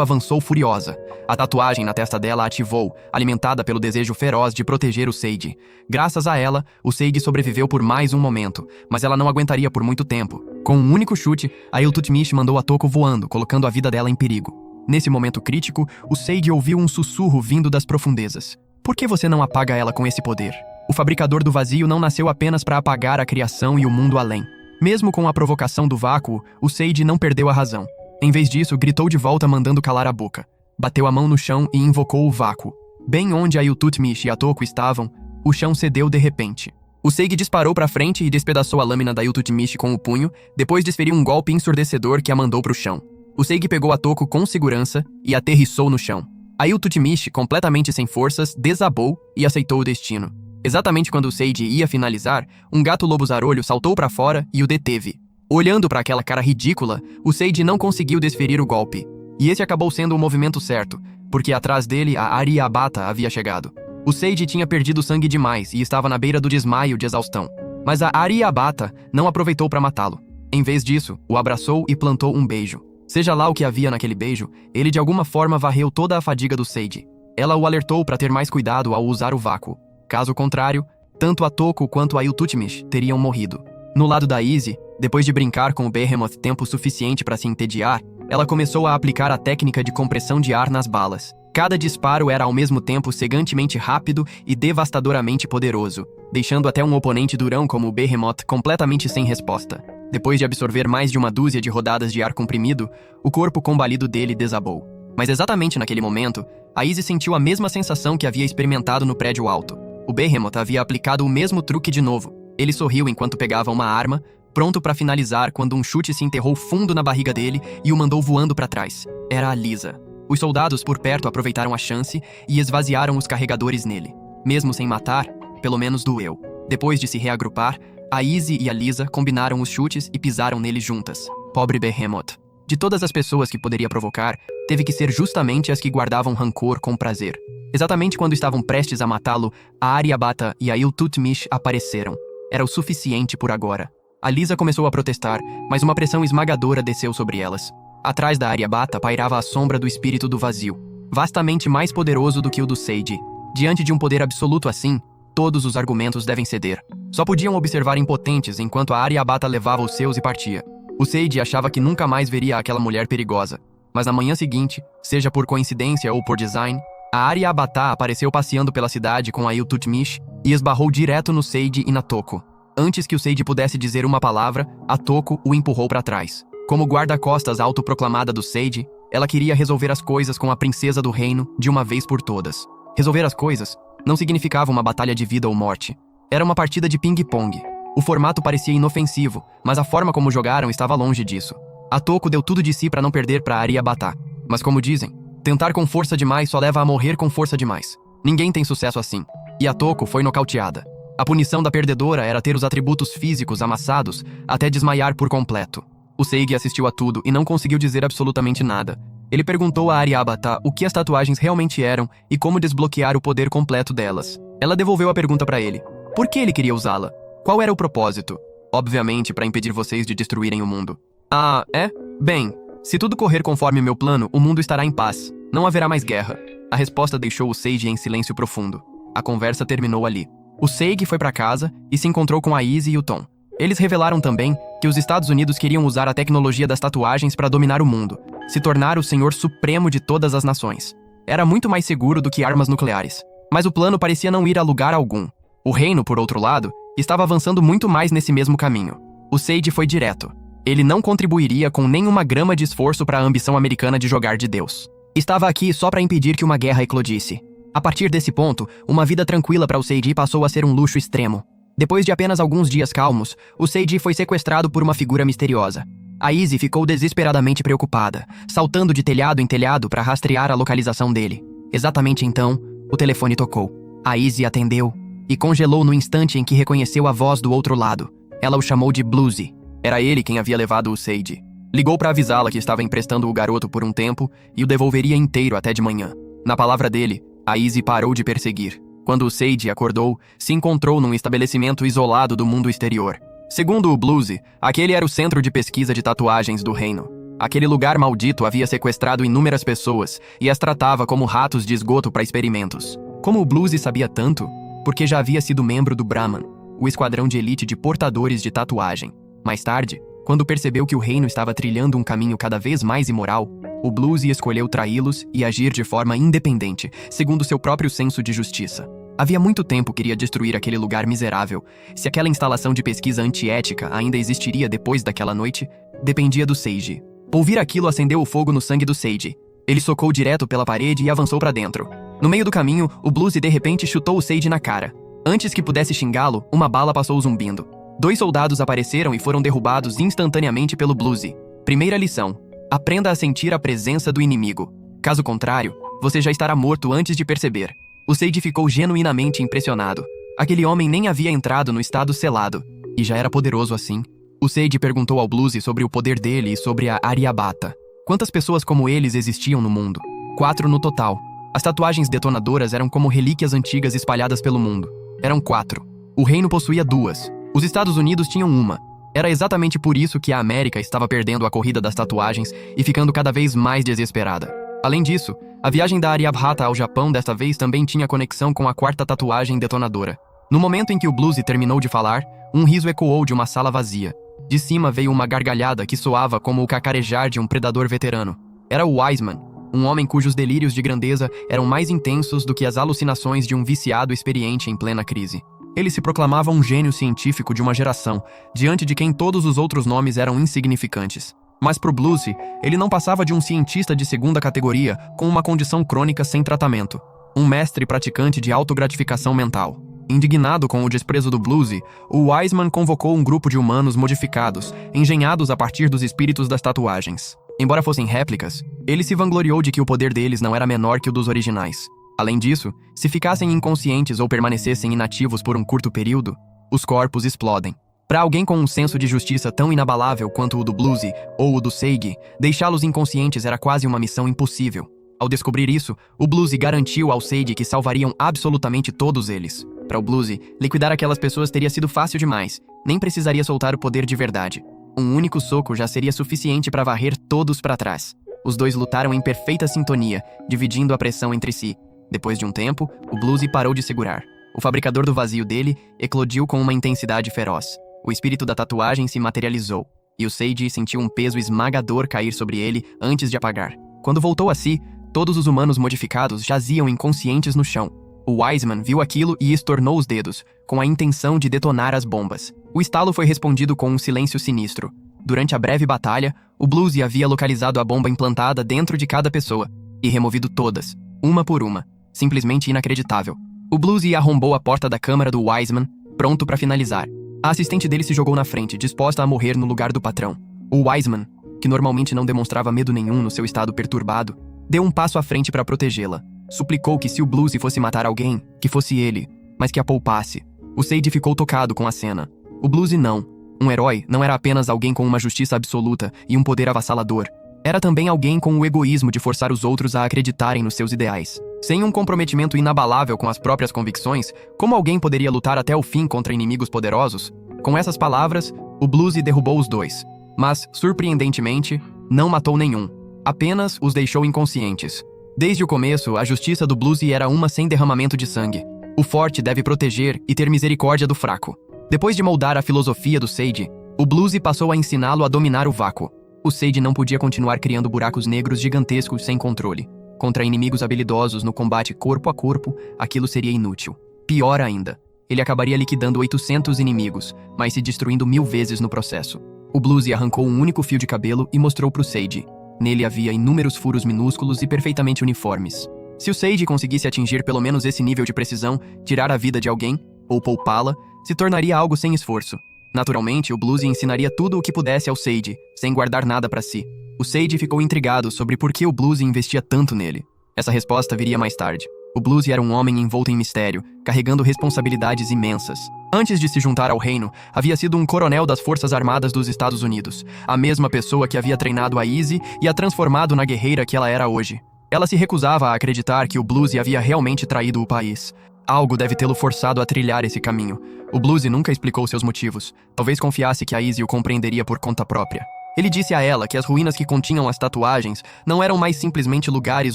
avançou furiosa. A tatuagem na testa dela ativou, alimentada pelo desejo feroz de proteger o Seiji. Graças a ela, o Seiji sobreviveu por mais um momento, mas ela não aguentaria por muito tempo. Com um único chute, a Iltutmish mandou a Toko voando, colocando a vida dela em perigo. Nesse momento crítico, o Seiji ouviu um sussurro vindo das profundezas. Por que você não apaga ela com esse poder? O fabricador do vazio não nasceu apenas para apagar a criação e o mundo além. Mesmo com a provocação do vácuo, o Seiji não perdeu a razão. Em vez disso, gritou de volta mandando calar a boca. Bateu a mão no chão e invocou o vácuo. Bem onde a Iltutmish e a Toko estavam, o chão cedeu de repente. O Seigi disparou para frente e despedaçou a lâmina da Iltutmish com o punho, depois desferiu um golpe ensurdecedor que a mandou para o chão. O Seigi pegou a Toko com segurança e aterrissou no chão. A Iltutmish, completamente sem forças, desabou e aceitou o destino. Exatamente quando o Seiji ia finalizar, um gato lobo-zarolho saltou para fora e o deteve. Olhando para aquela cara ridícula, o Seiji não conseguiu desferir o golpe. E esse acabou sendo o movimento certo, porque atrás dele a Aryabhata havia chegado. O Seiji tinha perdido sangue demais e estava na beira do desmaio de exaustão. Mas a Aryabhata não aproveitou para matá-lo. Em vez disso, o abraçou e plantou um beijo. Seja lá o que havia naquele beijo, ele de alguma forma varreu toda a fadiga do Seiji. Ela o alertou para ter mais cuidado ao usar o vácuo. Caso contrário, tanto a Toko quanto a Iltutmish teriam morrido. No lado da Izzy, depois de brincar com o Behemoth tempo suficiente para se entediar, ela começou a aplicar a técnica de compressão de ar nas balas. Cada disparo era ao mesmo tempo cegantemente rápido e devastadoramente poderoso, deixando até um oponente durão como o Behemoth completamente sem resposta. Depois de absorver mais de uma dúzia de rodadas de ar comprimido, o corpo combalido dele desabou. Mas exatamente naquele momento, a Izzy sentiu a mesma sensação que havia experimentado no prédio alto. O Behemoth havia aplicado o mesmo truque de novo. Ele sorriu enquanto pegava uma arma, pronto para finalizar quando um chute se enterrou fundo na barriga dele e o mandou voando para trás. Era a Lisa. Os soldados por perto aproveitaram a chance e esvaziaram os carregadores nele. Mesmo sem matar, pelo menos doeu. Depois de se reagrupar, a Izzy e a Lisa combinaram os chutes e pisaram nele juntas. Pobre Behemoth. De todas as pessoas que poderia provocar, teve que ser justamente as que guardavam rancor com prazer. Exatamente quando estavam prestes a matá-lo, a Aryabhata e a Iltutmish apareceram. Era o suficiente por agora. A Lisa começou a protestar, mas uma pressão esmagadora desceu sobre elas. Atrás da Aryabhata pairava a sombra do espírito do vazio, vastamente mais poderoso do que o do Seiji. Diante de um poder absoluto assim, todos os argumentos devem ceder. Só podiam observar impotentes enquanto a Aryabhata levava os seus e partia. O Seiji achava que nunca mais veria aquela mulher perigosa. Mas na manhã seguinte, seja por coincidência ou por design, a Aryabhata apareceu passeando pela cidade com a Iltutmish e esbarrou direto no Seiji e na Toko. Antes que o Seiji pudesse dizer uma palavra, a Toko o empurrou para trás. Como guarda-costas autoproclamada do Seiji, ela queria resolver as coisas com a princesa do reino de uma vez por todas. Resolver as coisas não significava uma batalha de vida ou morte. Era uma partida de ping-pong. O formato parecia inofensivo, mas a forma como jogaram estava longe disso. A Toko deu tudo de si para não perder para Aryabhata. Mas como dizem, tentar com força demais só leva a morrer com força demais. Ninguém tem sucesso assim. E a Toko foi nocauteada. A punição da perdedora era ter os atributos físicos amassados até desmaiar por completo. O Seigi assistiu a tudo e não conseguiu dizer absolutamente nada. Ele perguntou a Aryabhata o que as tatuagens realmente eram e como desbloquear o poder completo delas. Ela devolveu a pergunta para ele. Por que ele queria usá-la? Qual era o propósito? Obviamente, para impedir vocês de destruírem o mundo. Ah, é? Bem, se tudo correr conforme meu plano, o mundo estará em paz. Não haverá mais guerra. A resposta deixou o Seiji em silêncio profundo. A conversa terminou ali. O Seigi foi para casa e se encontrou com a Izzy e o Tom. Eles revelaram também que os Estados Unidos queriam usar a tecnologia das tatuagens para dominar o mundo, se tornar o senhor supremo de todas as nações. Era muito mais seguro do que armas nucleares. Mas o plano parecia não ir a lugar algum. O reino, por outro lado, estava avançando muito mais nesse mesmo caminho. O Seiji foi direto. Ele não contribuiria com nenhuma grama de esforço para a ambição americana de jogar de Deus. Estava aqui só para impedir que uma guerra eclodisse. A partir desse ponto, uma vida tranquila para o Seiji passou a ser um luxo extremo. Depois de apenas alguns dias calmos, o Seiji foi sequestrado por uma figura misteriosa. A Izzy ficou desesperadamente preocupada, saltando de telhado em telhado para rastrear a localização dele. Exatamente então, o telefone tocou. A Izzy atendeu e congelou no instante em que reconheceu a voz do outro lado. Ela o chamou de Bluesy. Era ele quem havia levado o Seiji. Ligou para avisá-la que estava emprestando o garoto por um tempo e o devolveria inteiro até de manhã. Na palavra dele, a Izzy parou de perseguir. Quando o Sage acordou, se encontrou num estabelecimento isolado do mundo exterior. Segundo o Bluesy, aquele era o centro de pesquisa de tatuagens do reino. Aquele lugar maldito havia sequestrado inúmeras pessoas e as tratava como ratos de esgoto para experimentos. Como o Bluesy sabia tanto? Porque já havia sido membro do Brahman, o esquadrão de elite de portadores de tatuagem. Mais tarde, quando percebeu que o reino estava trilhando um caminho cada vez mais imoral, o Bluesy escolheu traí-los e agir de forma independente, segundo seu próprio senso de justiça. Havia muito tempo queria destruir aquele lugar miserável. Se aquela instalação de pesquisa antiética ainda existiria depois daquela noite, dependia do Sage. Ouvir aquilo acendeu o fogo no sangue do Sage. Ele socou direto pela parede e avançou para dentro. No meio do caminho, o Bluesy de repente chutou o Sage na cara. Antes que pudesse xingá-lo, uma bala passou zumbindo. 2 soldados apareceram e foram derrubados instantaneamente pelo Bluesy. Primeira lição: aprenda a sentir a presença do inimigo. Caso contrário, você já estará morto antes de perceber. O Sage ficou genuinamente impressionado. Aquele homem nem havia entrado no estado selado, e já era poderoso assim. O Sage perguntou ao Bluesy sobre o poder dele e sobre a Aryabhata. Quantas pessoas como eles existiam no mundo? 4 no total. As tatuagens detonadoras eram como relíquias antigas espalhadas pelo mundo. Eram 4. O reino possuía 2. Os Estados Unidos tinham 1. Era exatamente por isso que a América estava perdendo a corrida das tatuagens e ficando cada vez mais desesperada. Além disso, a viagem da Aryabhata ao Japão desta vez também tinha conexão com a 4ª tatuagem detonadora. No momento em que o Bluesy terminou de falar, um riso ecoou de uma sala vazia. De cima veio uma gargalhada que soava como o cacarejar de um predador veterano. Era o Wiseman, um homem cujos delírios de grandeza eram mais intensos do que as alucinações de um viciado experiente em plena crise. Ele se proclamava um gênio científico de uma geração, diante de quem todos os outros nomes eram insignificantes. Mas pro Bluesy, ele não passava de um cientista de 2ª categoria com uma condição crônica sem tratamento. Um mestre praticante de autogratificação mental. Indignado com o desprezo do Bluesy, o Wiseman convocou um grupo de humanos modificados, engenhados a partir dos espíritos das tatuagens. Embora fossem réplicas, ele se vangloriou de que o poder deles não era menor que o dos originais. Além disso, se ficassem inconscientes ou permanecessem inativos por um curto período, os corpos explodem. Para alguém com um senso de justiça tão inabalável quanto o do Bluesy ou o do Sage, deixá-los inconscientes era quase uma missão impossível. Ao descobrir isso, o Bluesy garantiu ao Sage que salvariam absolutamente todos eles. Para o Bluesy, liquidar aquelas pessoas teria sido fácil demais, nem precisaria soltar o poder de verdade. Um único soco já seria suficiente para varrer todos para trás. Os dois lutaram em perfeita sintonia, dividindo a pressão entre si. Depois de um tempo, o Bluesy parou de segurar. O fabricador do vazio dele eclodiu com uma intensidade feroz. O espírito da tatuagem se materializou, e o Sage sentiu um peso esmagador cair sobre ele antes de apagar. Quando voltou a si, todos os humanos modificados jaziam inconscientes no chão. O Wiseman viu aquilo e estornou os dedos, com a intenção de detonar as bombas. O estalo foi respondido com um silêncio sinistro. Durante a breve batalha, o Bluesy havia localizado a bomba implantada dentro de cada pessoa, e removido todas, uma por uma. Simplesmente inacreditável. O Bluesy arrombou a porta da câmara do Wiseman, pronto para finalizar. A assistente dele se jogou na frente, disposta a morrer no lugar do patrão. O Wiseman, que normalmente não demonstrava medo nenhum no seu estado perturbado, deu um passo à frente para protegê-la. Suplicou que se o Bluesy fosse matar alguém, que fosse ele, mas que a poupasse. O Sage ficou tocado com a cena. O Bluesy não. Um herói não era apenas alguém com uma justiça absoluta e um poder avassalador. Era também alguém com o egoísmo de forçar os outros a acreditarem nos seus ideais. Sem um comprometimento inabalável com as próprias convicções, como alguém poderia lutar até o fim contra inimigos poderosos? Com essas palavras, o Bluesy derrubou os dois. Mas, surpreendentemente, não matou nenhum. Apenas os deixou inconscientes. Desde o começo, a justiça do Bluesy era uma sem derramamento de sangue. O forte deve proteger e ter misericórdia do fraco. Depois de moldar a filosofia do Sage, o Bluesy passou a ensiná-lo a dominar o vácuo. O Sage não podia continuar criando buracos negros gigantescos sem controle. Contra inimigos habilidosos no combate corpo a corpo, aquilo seria inútil. Pior ainda, ele acabaria liquidando 800 inimigos, mas se destruindo 1000 vezes no processo. O Bluesy arrancou um único fio de cabelo e mostrou para o Sage. Nele havia inúmeros furos minúsculos e perfeitamente uniformes. Se o Sage conseguisse atingir pelo menos esse nível de precisão, tirar a vida de alguém, ou poupá-la, se tornaria algo sem esforço. Naturalmente, o Bluesy ensinaria tudo o que pudesse ao Sage, sem guardar nada para si. O Sage ficou intrigado sobre por que o Bluesy investia tanto nele. Essa resposta viria mais tarde. O Bluesy era um homem envolto em mistério, carregando responsabilidades imensas. Antes de se juntar ao reino, havia sido um coronel das Forças Armadas dos Estados Unidos, a mesma pessoa que havia treinado a Izzy e a transformado na guerreira que ela era hoje. Ela se recusava a acreditar que o Bluesy havia realmente traído o país. Algo deve tê-lo forçado a trilhar esse caminho. O Bluesy nunca explicou seus motivos. Talvez confiasse que a Izzy o compreenderia por conta própria. Ele disse a ela que as ruínas que continham as tatuagens não eram mais simplesmente lugares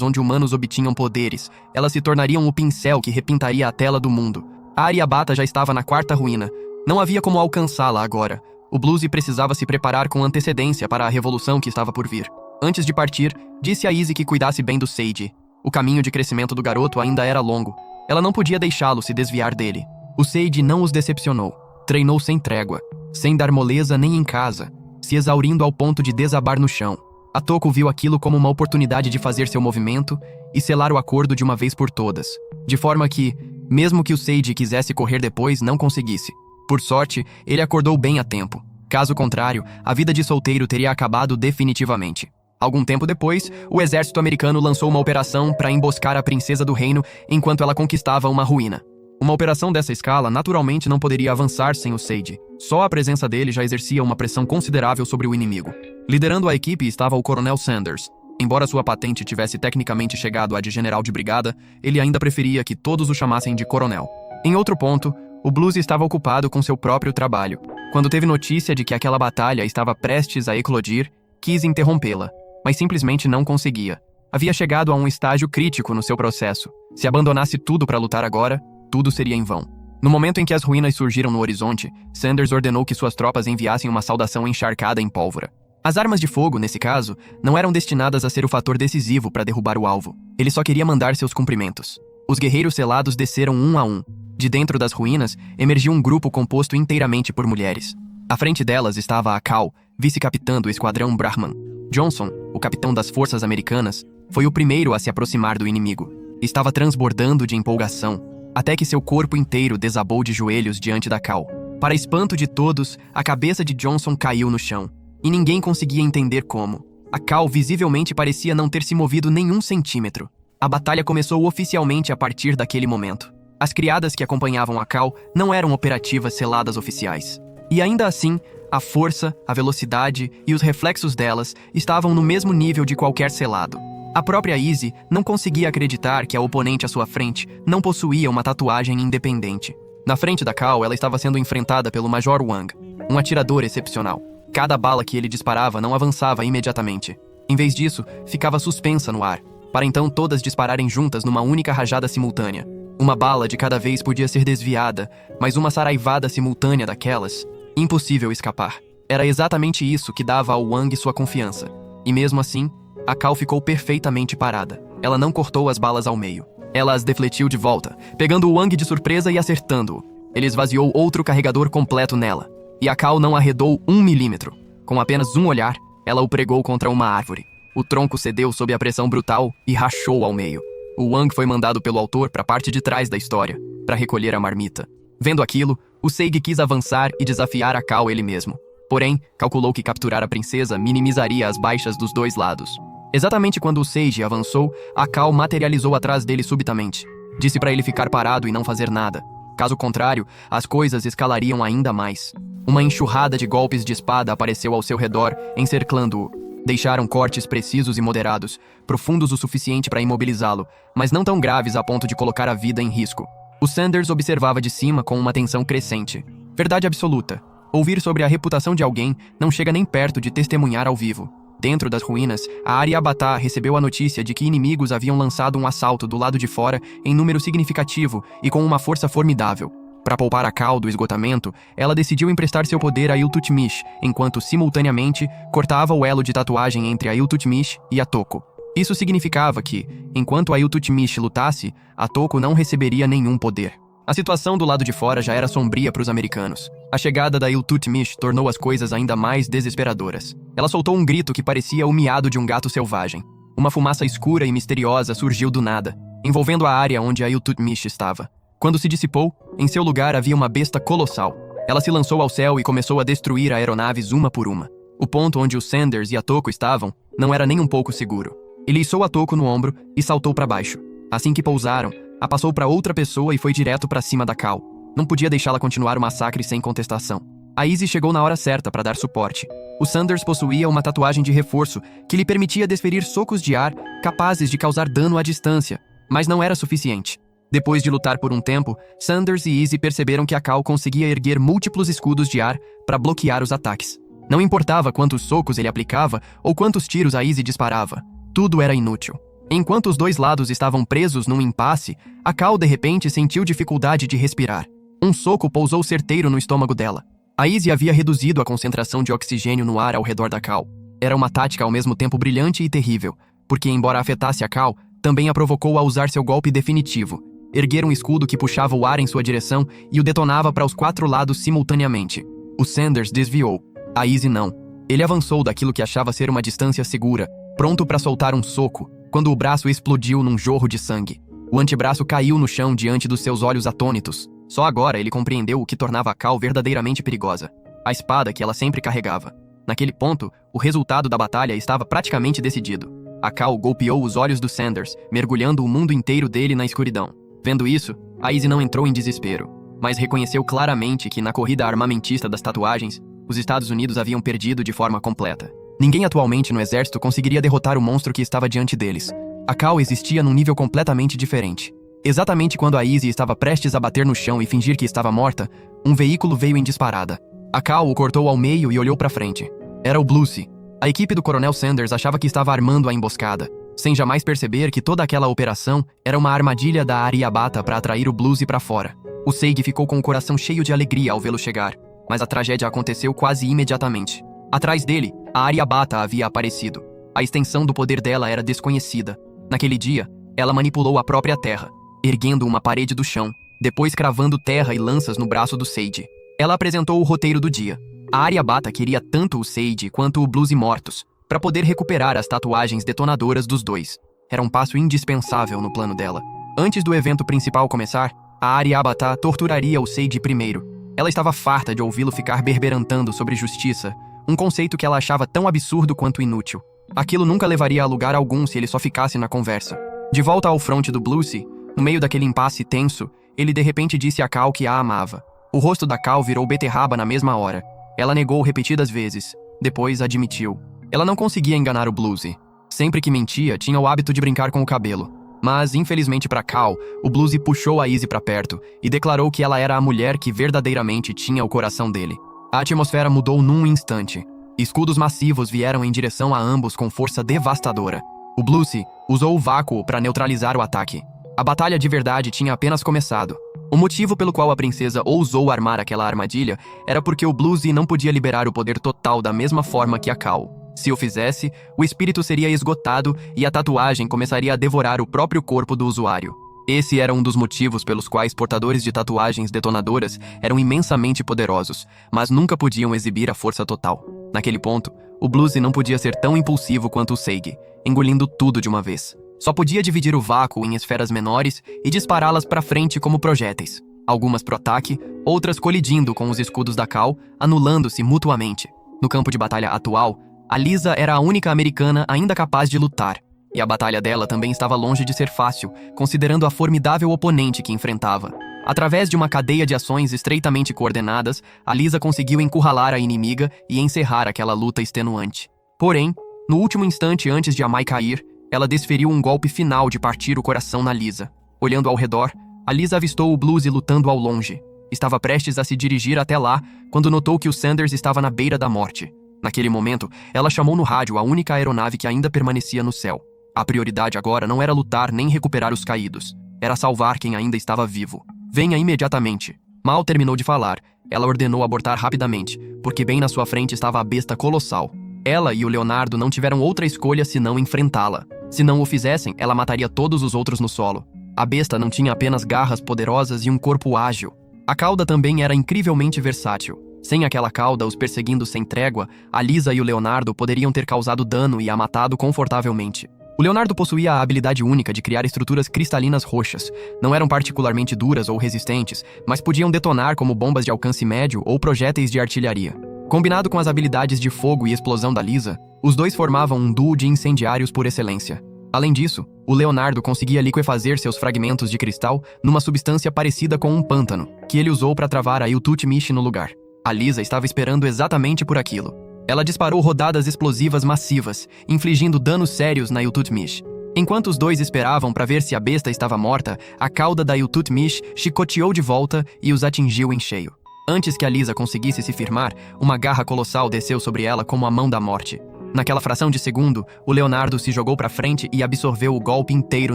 onde humanos obtinham poderes. Elas se tornariam o pincel que repintaria a tela do mundo. A Aryabhata já estava na 4ª ruína. Não havia como alcançá-la agora. O Bluesy precisava se preparar com antecedência para a revolução que estava por vir. Antes de partir, disse a Izzy que cuidasse bem do Sage. O caminho de crescimento do garoto ainda era longo. Ela não podia deixá-lo se desviar dele. O Sage não os decepcionou. Treinou sem trégua, sem dar moleza nem em casa, se exaurindo ao ponto de desabar no chão. A Toko viu aquilo como uma oportunidade de fazer seu movimento e selar o acordo de uma vez por todas. De forma que, mesmo que o Sage quisesse correr depois, não conseguisse. Por sorte, ele acordou bem a tempo. Caso contrário, a vida de solteiro teria acabado definitivamente. Algum tempo depois, o exército americano lançou uma operação para emboscar a princesa do reino enquanto ela conquistava uma ruína. Uma operação dessa escala naturalmente não poderia avançar sem o Sage. Só a presença dele já exercia uma pressão considerável sobre o inimigo. Liderando a equipe estava o Coronel Sanders. Embora sua patente tivesse tecnicamente chegado à de general de brigada, ele ainda preferia que todos o chamassem de coronel. Em outro ponto, o Bluesy estava ocupado com seu próprio trabalho. Quando teve notícia de que aquela batalha estava prestes a eclodir, quis interrompê-la, mas simplesmente não conseguia. Havia chegado a um estágio crítico no seu processo. Se abandonasse tudo para lutar agora, tudo seria em vão. No momento em que as ruínas surgiram no horizonte, Sanders ordenou que suas tropas enviassem uma saudação encharcada em pólvora. As armas de fogo, nesse caso, não eram destinadas a ser o fator decisivo para derrubar o alvo. Ele só queria mandar seus cumprimentos. Os guerreiros selados desceram um a um. De dentro das ruínas, emergiu um grupo composto inteiramente por mulheres. À frente delas estava a Cal, vice-capitã do esquadrão Brahman. Johnson, o capitão das forças americanas, foi o primeiro a se aproximar do inimigo. Estava transbordando de empolgação, até que seu corpo inteiro desabou de joelhos diante da Cal. Para espanto de todos, a cabeça de Johnson caiu no chão, e ninguém conseguia entender como. A Cal visivelmente parecia não ter se movido nenhum centímetro. A batalha começou oficialmente a partir daquele momento. As criadas que acompanhavam a Cal não eram operativas seladas oficiais. E ainda assim, a força, a velocidade e os reflexos delas estavam no mesmo nível de qualquer selado. A própria Izzy não conseguia acreditar que a oponente à sua frente não possuía uma tatuagem independente. Na frente da Cal, ela estava sendo enfrentada pelo Major Wang, um atirador excepcional. Cada bala que ele disparava não avançava imediatamente. Em vez disso, ficava suspensa no ar, para então todas dispararem juntas numa única rajada simultânea. Uma bala de cada vez podia ser desviada, mas uma saraivada simultânea daquelas, impossível escapar. Era exatamente isso que dava ao Wang sua confiança. E mesmo assim, a Cal ficou perfeitamente parada. Ela não cortou as balas ao meio. Ela as defletiu de volta, pegando o Wang de surpresa e acertando-o. Ele esvaziou outro carregador completo nela. E a Cal não arredou 1 milímetro. Com apenas um olhar, ela o pregou contra uma árvore. O tronco cedeu sob a pressão brutal e rachou ao meio. O Wang foi mandado pelo autor para a parte de trás da história, para recolher a marmita. Vendo aquilo, o Sage quis avançar e desafiar a Cal ele mesmo. Porém, calculou que capturar a princesa minimizaria as baixas dos dois lados. Exatamente quando o Sage avançou, a Cal materializou atrás dele subitamente. Disse para ele ficar parado e não fazer nada. Caso contrário, as coisas escalariam ainda mais. Uma enxurrada de golpes de espada apareceu ao seu redor, encerclando-o. Deixaram cortes precisos e moderados, profundos o suficiente para imobilizá-lo, mas não tão graves a ponto de colocar a vida em risco. O Sanders observava de cima com uma tensão crescente. Verdade absoluta. Ouvir sobre a reputação de alguém não chega nem perto de testemunhar ao vivo. Dentro das ruínas, a Aryabhata recebeu a notícia de que inimigos haviam lançado um assalto do lado de fora em número significativo e com uma força formidável. Para poupar a Cal do esgotamento, ela decidiu emprestar seu poder a Iltutmish, enquanto simultaneamente cortava o elo de tatuagem entre a Iltutmish e a Toko. Isso significava que, enquanto a Iltutmish lutasse, a Toko não receberia nenhum poder. A situação do lado de fora já era sombria para os americanos. A chegada da Iltutmish tornou as coisas ainda mais desesperadoras. Ela soltou um grito que parecia o miado de um gato selvagem. Uma fumaça escura e misteriosa surgiu do nada, envolvendo a área onde a Iltutmish estava. Quando se dissipou, em seu lugar havia uma besta colossal. Ela se lançou ao céu e começou a destruir aeronaves uma por uma. O ponto onde os Sanders e a Toko estavam não era nem um pouco seguro. Ele içou a Toko no ombro e saltou para baixo. Assim que pousaram, a passou para outra pessoa e foi direto para cima da Cal. Não podia deixá-la continuar o massacre sem contestação. A Izzy chegou na hora certa para dar suporte. O Sanders possuía uma tatuagem de reforço que lhe permitia desferir socos de ar capazes de causar dano à distância, mas não era suficiente. Depois de lutar por um tempo, Sanders e Izzy perceberam que a Cal conseguia erguer múltiplos escudos de ar para bloquear os ataques. Não importava quantos socos ele aplicava ou quantos tiros a Izzy disparava, tudo era inútil. Enquanto os dois lados estavam presos num impasse, a Cal de repente sentiu dificuldade de respirar. Um soco pousou certeiro no estômago dela. A Izzy havia reduzido a concentração de oxigênio no ar ao redor da Cal. Era uma tática ao mesmo tempo brilhante e terrível, porque embora afetasse a Cal, também a provocou a usar seu golpe definitivo. Erguer um escudo que puxava o ar em sua direção e o detonava para os 4 lados simultaneamente. O Sanders desviou. A Izzy não. Ele avançou daquilo que achava ser uma distância segura, pronto para soltar um soco, quando o braço explodiu num jorro de sangue. O antebraço caiu no chão diante dos seus olhos atônitos. Só agora ele compreendeu o que tornava a Cal verdadeiramente perigosa. A espada que ela sempre carregava. Naquele ponto, o resultado da batalha estava praticamente decidido. A Cal golpeou os olhos do Sanders, mergulhando o mundo inteiro dele na escuridão. Vendo isso, a Izzy não entrou em desespero, mas reconheceu claramente que na corrida armamentista das tatuagens, os Estados Unidos haviam perdido de forma completa. Ninguém atualmente no exército conseguiria derrotar o monstro que estava diante deles. A Cal existia num nível completamente diferente. Exatamente quando a Izzy estava prestes a bater no chão e fingir que estava morta, um veículo veio em disparada. A Cal o cortou ao meio e olhou para frente. Era o Bluesy. A equipe do Coronel Sanders achava que estava armando a emboscada, sem jamais perceber que toda aquela operação era uma armadilha da Aryabhata para atrair o Bluesy para fora. O Seig ficou com o coração cheio de alegria ao vê-lo chegar, mas a tragédia aconteceu quase imediatamente. Atrás dele, a Aryabhata havia aparecido. A extensão do poder dela era desconhecida. Naquele dia, ela manipulou a própria terra, erguendo uma parede do chão, depois cravando terra e lanças no braço do Seig. Ela apresentou o roteiro do dia. A Aryabhata queria tanto o Seig quanto o Bluesy mortos, para poder recuperar as tatuagens detonadoras dos dois. Era um passo indispensável no plano dela. Antes do evento principal começar, a Aryabhata torturaria o Seig primeiro. Ela estava farta de ouvi-lo ficar berberantando sobre justiça, um conceito que ela achava tão absurdo quanto inútil. Aquilo nunca levaria a lugar algum se ele só ficasse na conversa. De volta ao fronte do Bluesy, no meio daquele impasse tenso, ele de repente disse a Cal que a amava. O rosto da Cal virou beterraba na mesma hora. Ela negou repetidas vezes. Depois admitiu. Ela não conseguia enganar o Bluesy. Sempre que mentia, tinha o hábito de brincar com o cabelo. Mas, infelizmente para Cal, o Bluesy puxou a Izzy para perto e declarou que ela era a mulher que verdadeiramente tinha o coração dele. A atmosfera mudou num instante. Escudos massivos vieram em direção a ambos com força devastadora. O Bluesy usou o vácuo para neutralizar o ataque. A batalha de verdade tinha apenas começado. O motivo pelo qual a princesa ousou armar aquela armadilha era porque o Bluesy não podia liberar o poder total da mesma forma que a Cal. Se o fizesse, o espírito seria esgotado e a tatuagem começaria a devorar o próprio corpo do usuário. Esse era um dos motivos pelos quais portadores de tatuagens detonadoras eram imensamente poderosos, mas nunca podiam exibir a força total. Naquele ponto, o Bluesy não podia ser tão impulsivo quanto o Seig, engolindo tudo de uma vez. Só podia dividir o vácuo em esferas menores e dispará-las para frente como projéteis. Algumas pro ataque, outras colidindo com os escudos da Cal, anulando-se mutuamente. No campo de batalha atual, a Lisa era a única americana ainda capaz de lutar, e a batalha dela também estava longe de ser fácil, considerando a formidável oponente que enfrentava. Através de uma cadeia de ações estreitamente coordenadas, a Lisa conseguiu encurralar a inimiga e encerrar aquela luta extenuante. Porém, no último instante antes de Amai cair, ela desferiu um golpe final de partir o coração na Lisa. Olhando ao redor, a Lisa avistou o Bluesy lutando ao longe. Estava prestes a se dirigir até lá, quando notou que o Sanders estava na beira da morte. Naquele momento, ela chamou no rádio a única aeronave que ainda permanecia no céu. A prioridade agora não era lutar nem recuperar os caídos. Era salvar quem ainda estava vivo. Venha imediatamente. Mal terminou de falar, ela ordenou abortar rapidamente, porque bem na sua frente estava a besta colossal. Ela e o Leonardo não tiveram outra escolha senão enfrentá-la. Se não o fizessem, ela mataria todos os outros no solo. A besta não tinha apenas garras poderosas e um corpo ágil. A cauda também era incrivelmente versátil. Sem aquela cauda os perseguindo sem trégua, a Lisa e o Leonardo poderiam ter causado dano e a matado confortavelmente. O Leonardo possuía a habilidade única de criar estruturas cristalinas roxas. Não eram particularmente duras ou resistentes, mas podiam detonar como bombas de alcance médio ou projéteis de artilharia. Combinado com as habilidades de fogo e explosão da Lisa, os dois formavam um duo de incendiários por excelência. Além disso, o Leonardo conseguia liquefazer seus fragmentos de cristal numa substância parecida com um pântano, que ele usou para travar a Iltutmish no lugar. A Lisa estava esperando exatamente por aquilo. Ela disparou rodadas explosivas massivas, infligindo danos sérios na Iltutmish. Enquanto os dois esperavam para ver se a besta estava morta, a cauda da Iltutmish chicoteou de volta e os atingiu em cheio. Antes que a Lisa conseguisse se firmar, uma garra colossal desceu sobre ela como a mão da morte. Naquela fração de segundo, o Leonardo se jogou para frente e absorveu o golpe inteiro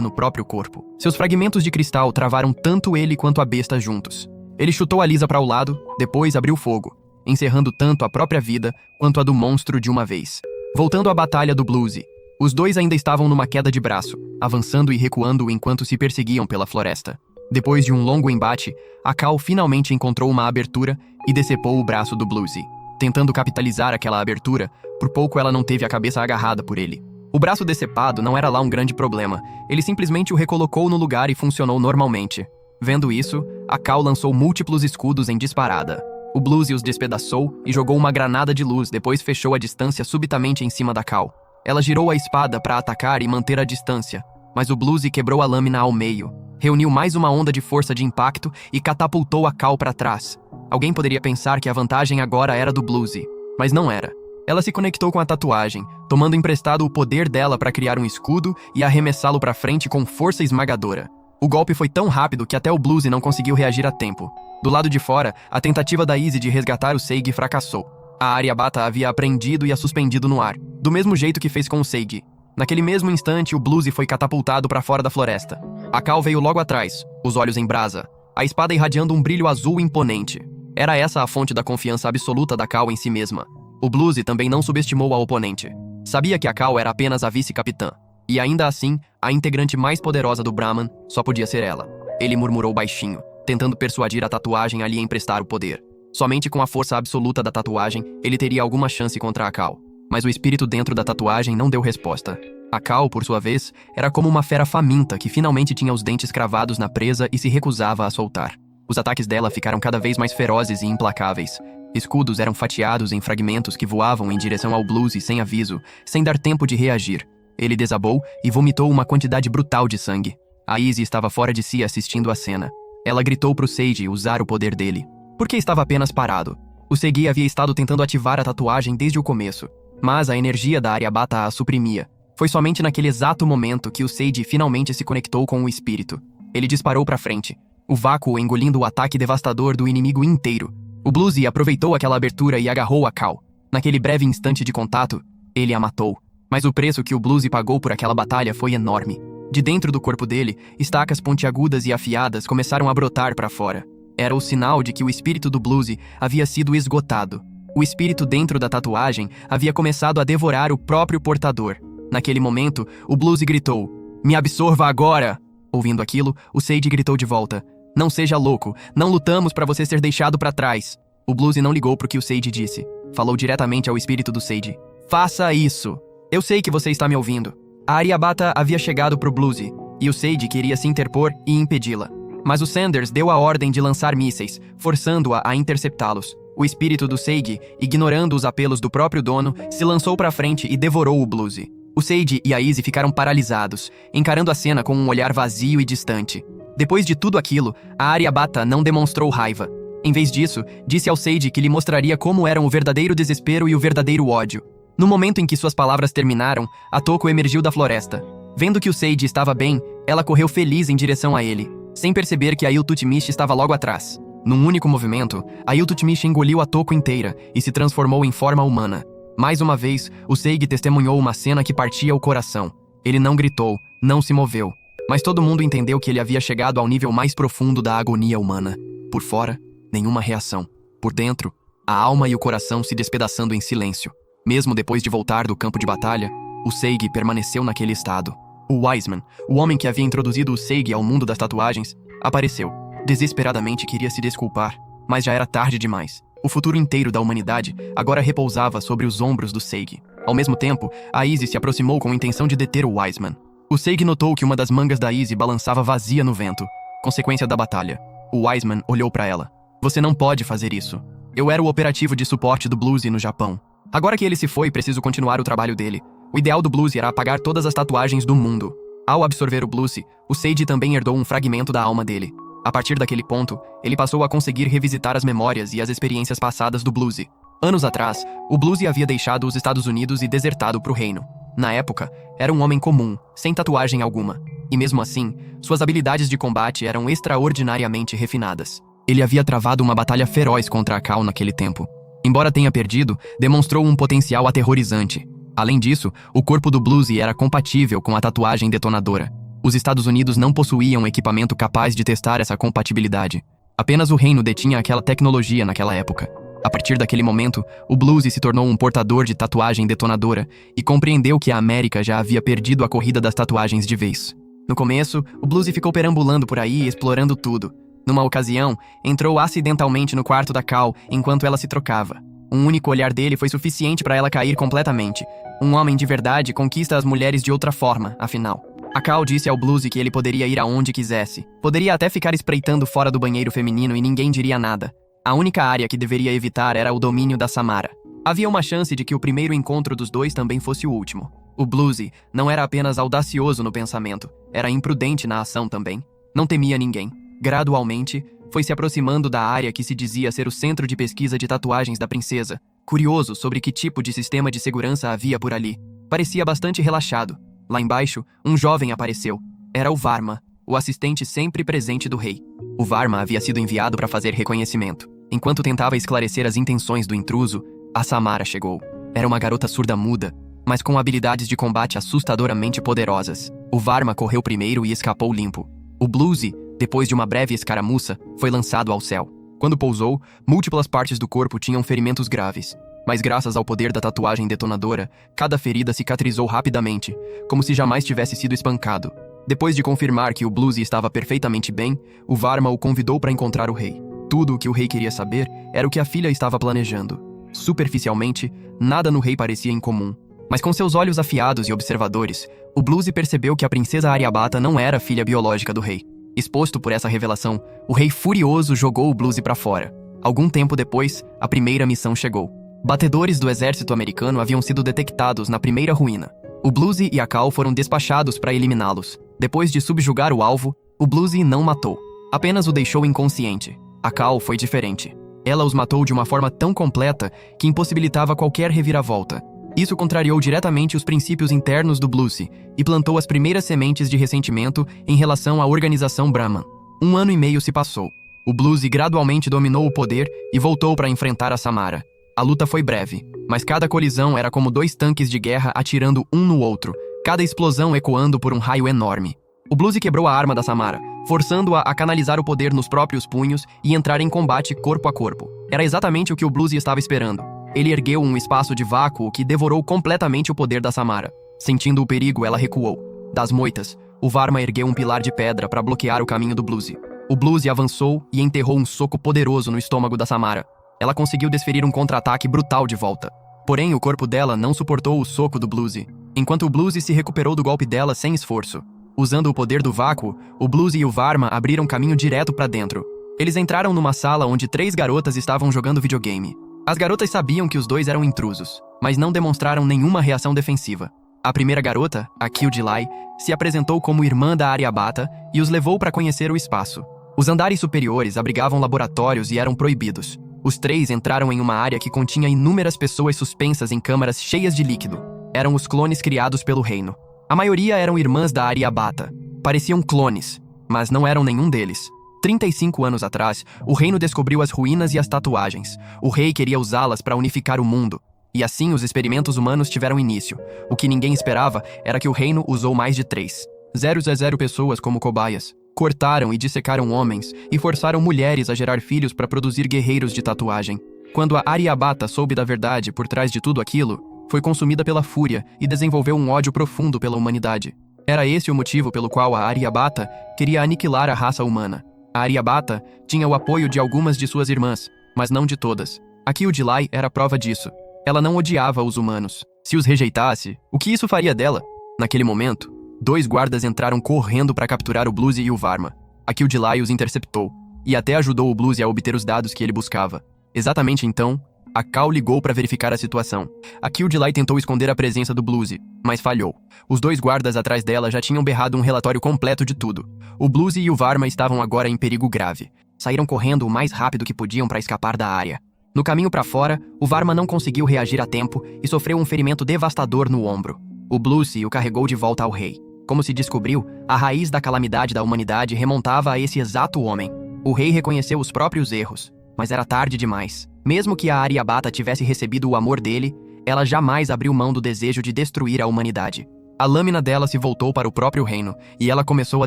no próprio corpo. Seus fragmentos de cristal travaram tanto ele quanto a besta juntos. Ele chutou a Lisa para o lado, depois abriu fogo, encerrando tanto a própria vida quanto a do monstro de uma vez. Voltando à batalha do Bluesy, os dois ainda estavam numa queda de braço, avançando e recuando enquanto se perseguiam pela floresta. Depois de um longo embate, a Cal finalmente encontrou uma abertura e decepou o braço do Bluesy. Tentando capitalizar aquela abertura, por pouco ela não teve a cabeça agarrada por ele. O braço decepado não era lá um grande problema, ele simplesmente o recolocou no lugar e funcionou normalmente. Vendo isso, a Cal lançou múltiplos escudos em disparada. O Bluesy os despedaçou e jogou uma granada de luz, depois fechou a distância subitamente em cima da Cal. Ela girou a espada para atacar e manter a distância, mas o Bluesy quebrou a lâmina ao meio, reuniu mais uma onda de força de impacto e catapultou a Cal para trás. Alguém poderia pensar que a vantagem agora era do Bluesy, mas não era. Ela se conectou com a tatuagem, tomando emprestado o poder dela para criar um escudo e arremessá-lo para frente com força esmagadora. O golpe foi tão rápido que até o Bluesy não conseguiu reagir a tempo. Do lado de fora, a tentativa da Izzy de resgatar o Seigi fracassou. A Aryabhata havia apreendido e a suspendido no ar, do mesmo jeito que fez com o Seigi. Naquele mesmo instante, o Bluesy foi catapultado para fora da floresta. A Cal veio logo atrás, os olhos em brasa, a espada irradiando um brilho azul imponente. Era essa a fonte da confiança absoluta da Cal em si mesma. O Bluesy também não subestimou a oponente. Sabia que a Cal era apenas a vice-capitã. E ainda assim, a integrante mais poderosa do Brahman só podia ser ela. Ele murmurou baixinho, tentando persuadir a tatuagem a lhe emprestar o poder. Somente com a força absoluta da tatuagem, ele teria alguma chance contra a Cal. Mas o espírito dentro da tatuagem não deu resposta. A Cal, por sua vez, era como uma fera faminta que finalmente tinha os dentes cravados na presa e se recusava a soltar. Os ataques dela ficaram cada vez mais ferozes e implacáveis. Escudos eram fatiados em fragmentos que voavam em direção ao Bluesy sem aviso, sem dar tempo de reagir. Ele desabou e vomitou uma quantidade brutal de sangue. A Izzy estava fora de si assistindo a cena. Ela gritou para o Seiji usar o poder dele. Porque estava apenas parado. O Seigi havia estado tentando ativar a tatuagem desde o começo, mas a energia da Aryabhata a suprimia. Foi somente naquele exato momento que o Seiji finalmente se conectou com o espírito. Ele disparou para frente, o vácuo engolindo o ataque devastador do inimigo inteiro. O Bluesy aproveitou aquela abertura e agarrou a Cal. Naquele breve instante de contato, ele a matou. Mas o preço que o Bluesy pagou por aquela batalha foi enorme. De dentro do corpo dele, estacas pontiagudas e afiadas começaram a brotar para fora. Era o sinal de que o espírito do Bluesy havia sido esgotado. O espírito dentro da tatuagem havia começado a devorar o próprio portador. Naquele momento, o Bluesy gritou: "Me absorva agora!" Ouvindo aquilo, o Seiji gritou de volta: "Não seja louco, não lutamos para você ser deixado para trás." O Bluesy não ligou para o que o Seiji disse. Falou diretamente ao espírito do Seiji: "Faça isso! Eu sei que você está me ouvindo." A Aryabhata havia chegado pro Bluesy, e o Seiji queria se interpor e impedi-la. Mas o Sanders deu a ordem de lançar mísseis, forçando-a a interceptá-los. O espírito do Seiji, ignorando os apelos do próprio dono, se lançou para frente e devorou o Bluesy. O Seiji e a Izzy ficaram paralisados, encarando a cena com um olhar vazio e distante. Depois de tudo aquilo, a Aryabhata não demonstrou raiva. Em vez disso, disse ao Seiji que lhe mostraria como eram o verdadeiro desespero e o verdadeiro ódio. No momento em que suas palavras terminaram, a Toko emergiu da floresta. Vendo que o Seiji estava bem, ela correu feliz em direção a ele, sem perceber que a Iltutmish estava logo atrás. Num único movimento, a Iltutmish engoliu a Toko inteira e se transformou em forma humana. Mais uma vez, o Seigi testemunhou uma cena que partia o coração. Ele não gritou, não se moveu, mas todo mundo entendeu que ele havia chegado ao nível mais profundo da agonia humana. Por fora, nenhuma reação. Por dentro, a alma e o coração se despedaçando em silêncio. Mesmo depois de voltar do campo de batalha, o Seigi permaneceu naquele estado. O Wiseman, o homem que havia introduzido o Seigi ao mundo das tatuagens, apareceu. Desesperadamente queria se desculpar, mas já era tarde demais. O futuro inteiro da humanidade agora repousava sobre os ombros do Seigi. Ao mesmo tempo, a Izzy se aproximou com a intenção de deter o Wiseman. O Seigi notou que uma das mangas da Izzy balançava vazia no vento, consequência da batalha. O Wiseman olhou para ela. "Você não pode fazer isso. Eu era o operativo de suporte do Bluesy no Japão. Agora que ele se foi, preciso continuar o trabalho dele. O ideal do Bluesy era apagar todas as tatuagens do mundo." Ao absorver o Bluesy, o Seiji também herdou um fragmento da alma dele. A partir daquele ponto, ele passou a conseguir revisitar as memórias e as experiências passadas do Bluesy. Anos atrás, o Bluesy havia deixado os Estados Unidos e desertado para o reino. Na época, era um homem comum, sem tatuagem alguma. E mesmo assim, suas habilidades de combate eram extraordinariamente refinadas. Ele havia travado uma batalha feroz contra a Cal naquele tempo. Embora tenha perdido, demonstrou um potencial aterrorizante. Além disso, o corpo do Bluesy era compatível com a tatuagem detonadora. Os Estados Unidos não possuíam equipamento capaz de testar essa compatibilidade. Apenas o reino detinha aquela tecnologia naquela época. A partir daquele momento, o Bluesy se tornou um portador de tatuagem detonadora e compreendeu que a América já havia perdido a corrida das tatuagens de vez. No começo, o Bluesy ficou perambulando por aí, explorando tudo. Numa ocasião, entrou acidentalmente no quarto da Cal enquanto ela se trocava. Um único olhar dele foi suficiente para ela cair completamente. Um homem de verdade conquista as mulheres de outra forma, afinal. A Cal disse ao Bluesy que ele poderia ir aonde quisesse. Poderia até ficar espreitando fora do banheiro feminino e ninguém diria nada. A única área que deveria evitar era o domínio da Samara. Havia uma chance de que o primeiro encontro dos dois também fosse o último. O Bluesy não era apenas audacioso no pensamento, era imprudente na ação também. Não temia ninguém. Gradualmente, foi se aproximando da área que se dizia ser o centro de pesquisa de tatuagens da princesa, curioso sobre que tipo de sistema de segurança havia por ali. Parecia bastante relaxado. Lá embaixo, um jovem apareceu. Era o Varma, o assistente sempre presente do rei. O Varma havia sido enviado para fazer reconhecimento. Enquanto tentava esclarecer as intenções do intruso, a Samara chegou. Era uma garota surda-muda, mas com habilidades de combate assustadoramente poderosas. O Varma correu primeiro e escapou limpo. O Bluesy, depois de uma breve escaramuça, foi lançado ao céu. Quando pousou, múltiplas partes do corpo tinham ferimentos graves. Mas graças ao poder da tatuagem detonadora, cada ferida cicatrizou rapidamente, como se jamais tivesse sido espancado. Depois de confirmar que o Bluesy estava perfeitamente bem, o Varma o convidou para encontrar o rei. Tudo o que o rei queria saber era o que a filha estava planejando. Superficialmente, nada no rei parecia incomum. Mas com seus olhos afiados e observadores, o Bluesy percebeu que a princesa Aryabhata não era filha biológica do rei. Exposto por essa revelação, o rei furioso jogou o Bluesy para fora. Algum tempo depois, a primeira missão chegou. Batedores do exército americano haviam sido detectados na primeira ruína. O Bluesy e a Cal foram despachados para eliminá-los. Depois de subjugar o alvo, o Bluesy não matou. Apenas o deixou inconsciente. A Cal foi diferente. Ela os matou de uma forma tão completa que impossibilitava qualquer reviravolta. Isso contrariou diretamente os princípios internos do Bluesy e plantou as primeiras sementes de ressentimento em relação à organização Brahman. 1 ano e meio se passou. O Bluesy gradualmente dominou o poder e voltou para enfrentar a Samara. A luta foi breve, mas cada colisão era como 2 tanques de guerra atirando um no outro, cada explosão ecoando por um raio enorme. O Bluesy quebrou a arma da Samara, forçando-a a canalizar o poder nos próprios punhos e entrar em combate corpo a corpo. Era exatamente o que o Bluesy estava esperando. Ele ergueu um espaço de vácuo que devorou completamente o poder da Samara. Sentindo o perigo, ela recuou. Das moitas, o Varma ergueu um pilar de pedra para bloquear o caminho do Bluesy. O Bluesy avançou e enterrou um soco poderoso no estômago da Samara. Ela conseguiu desferir um contra-ataque brutal de volta. Porém, o corpo dela não suportou o soco do Bluesy, enquanto o Bluesy se recuperou do golpe dela sem esforço. Usando o poder do vácuo, o Bluesy e o Varma abriram caminho direto para dentro. Eles entraram numa sala onde 3 garotas estavam jogando videogame. As garotas sabiam que os dois eram intrusos, mas não demonstraram nenhuma reação defensiva. A primeira garota, a Kyudilai, se apresentou como irmã da Aryabhata e os levou para conhecer o espaço. Os andares superiores abrigavam laboratórios e eram proibidos. Os 3 entraram em uma área que continha inúmeras pessoas suspensas em câmaras cheias de líquido. Eram os clones criados pelo reino. A maioria eram irmãs da Aryabhata. Pareciam clones, mas não eram nenhum deles. 35 anos atrás, o reino descobriu as ruínas e as tatuagens. O rei queria usá-las para unificar o mundo. E assim os experimentos humanos tiveram início. O que ninguém esperava era que o reino usou mais de 3,000 pessoas como cobaias. Cortaram e dissecaram homens e forçaram mulheres a gerar filhos para produzir guerreiros de tatuagem. Quando a Aryabhata soube da verdade por trás de tudo aquilo, foi consumida pela fúria e desenvolveu um ódio profundo pela humanidade. Era esse o motivo pelo qual a Aryabhata queria aniquilar a raça humana. A Aryabhata tinha o apoio de algumas de suas irmãs, mas não de todas. A Kyudilai era prova disso. Ela não odiava os humanos. Se os rejeitasse, o que isso faria dela? Naquele momento, 2 guardas entraram correndo para capturar o Bluesy e o Varma. A Kyudilai os interceptou, e até ajudou o Bluesy a obter os dados que ele buscava. Exatamente então, a Cal ligou para verificar a situação. A Kyudilai tentou esconder a presença do Bluesy, mas falhou. Os dois guardas atrás dela já tinham berrado um relatório completo de tudo. O Bluesy e o Varma estavam agora em perigo grave. Saíram correndo o mais rápido que podiam para escapar da área. No caminho para fora, o Varma não conseguiu reagir a tempo e sofreu um ferimento devastador no ombro. O Bluesy o carregou de volta ao rei. Como se descobriu, a raiz da calamidade da humanidade remontava a esse exato homem. O rei reconheceu os próprios erros, mas era tarde demais. Mesmo que a Aryabhata tivesse recebido o amor dele, ela jamais abriu mão do desejo de destruir a humanidade. A lâmina dela se voltou para o próprio reino, e ela começou a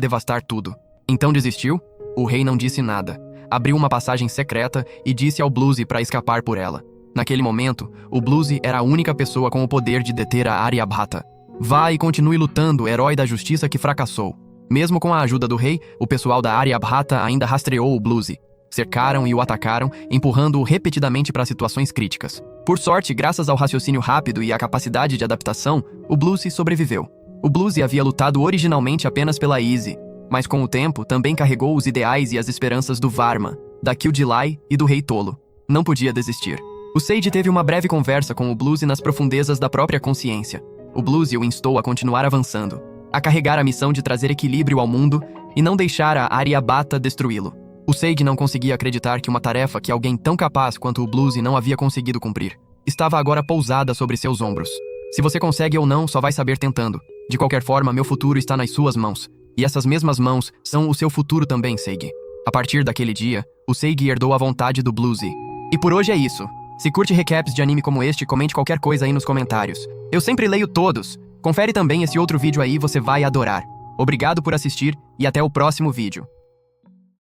devastar tudo. Então desistiu? O rei não disse nada. Abriu uma passagem secreta e disse ao Bluesy para escapar por ela. Naquele momento, o Bluesy era a única pessoa com o poder de deter a Aryabhata. Vá e continue lutando, herói da justiça que fracassou. Mesmo com a ajuda do rei, o pessoal da Aryabhata ainda rastreou o Bluesy. Cercaram e o atacaram, empurrando-o repetidamente para situações críticas. Por sorte, graças ao raciocínio rápido e à capacidade de adaptação, o Bluesy sobreviveu. O Bluesy havia lutado originalmente apenas pela Easy, mas com o tempo também carregou os ideais e as esperanças do Varma, da Kildilai e do Rei Tolo. Não podia desistir. O Sage teve uma breve conversa com o Bluesy nas profundezas da própria consciência. O Bluesy o instou a continuar avançando, a carregar a missão de trazer equilíbrio ao mundo e não deixar a Aryabhata destruí-lo. O Sage não conseguia acreditar que uma tarefa que alguém tão capaz quanto o Bluesy não havia conseguido cumprir estava agora pousada sobre seus ombros. Se você consegue ou não, só vai saber tentando. De qualquer forma, meu futuro está nas suas mãos. E essas mesmas mãos são o seu futuro também, Sage. A partir daquele dia, o Sage herdou a vontade do Bluesy. E por hoje é isso. Se curte recaps de anime como este, comente qualquer coisa aí nos comentários. Eu sempre leio todos. Confere também esse outro vídeo aí, você vai adorar. Obrigado por assistir e até o próximo vídeo.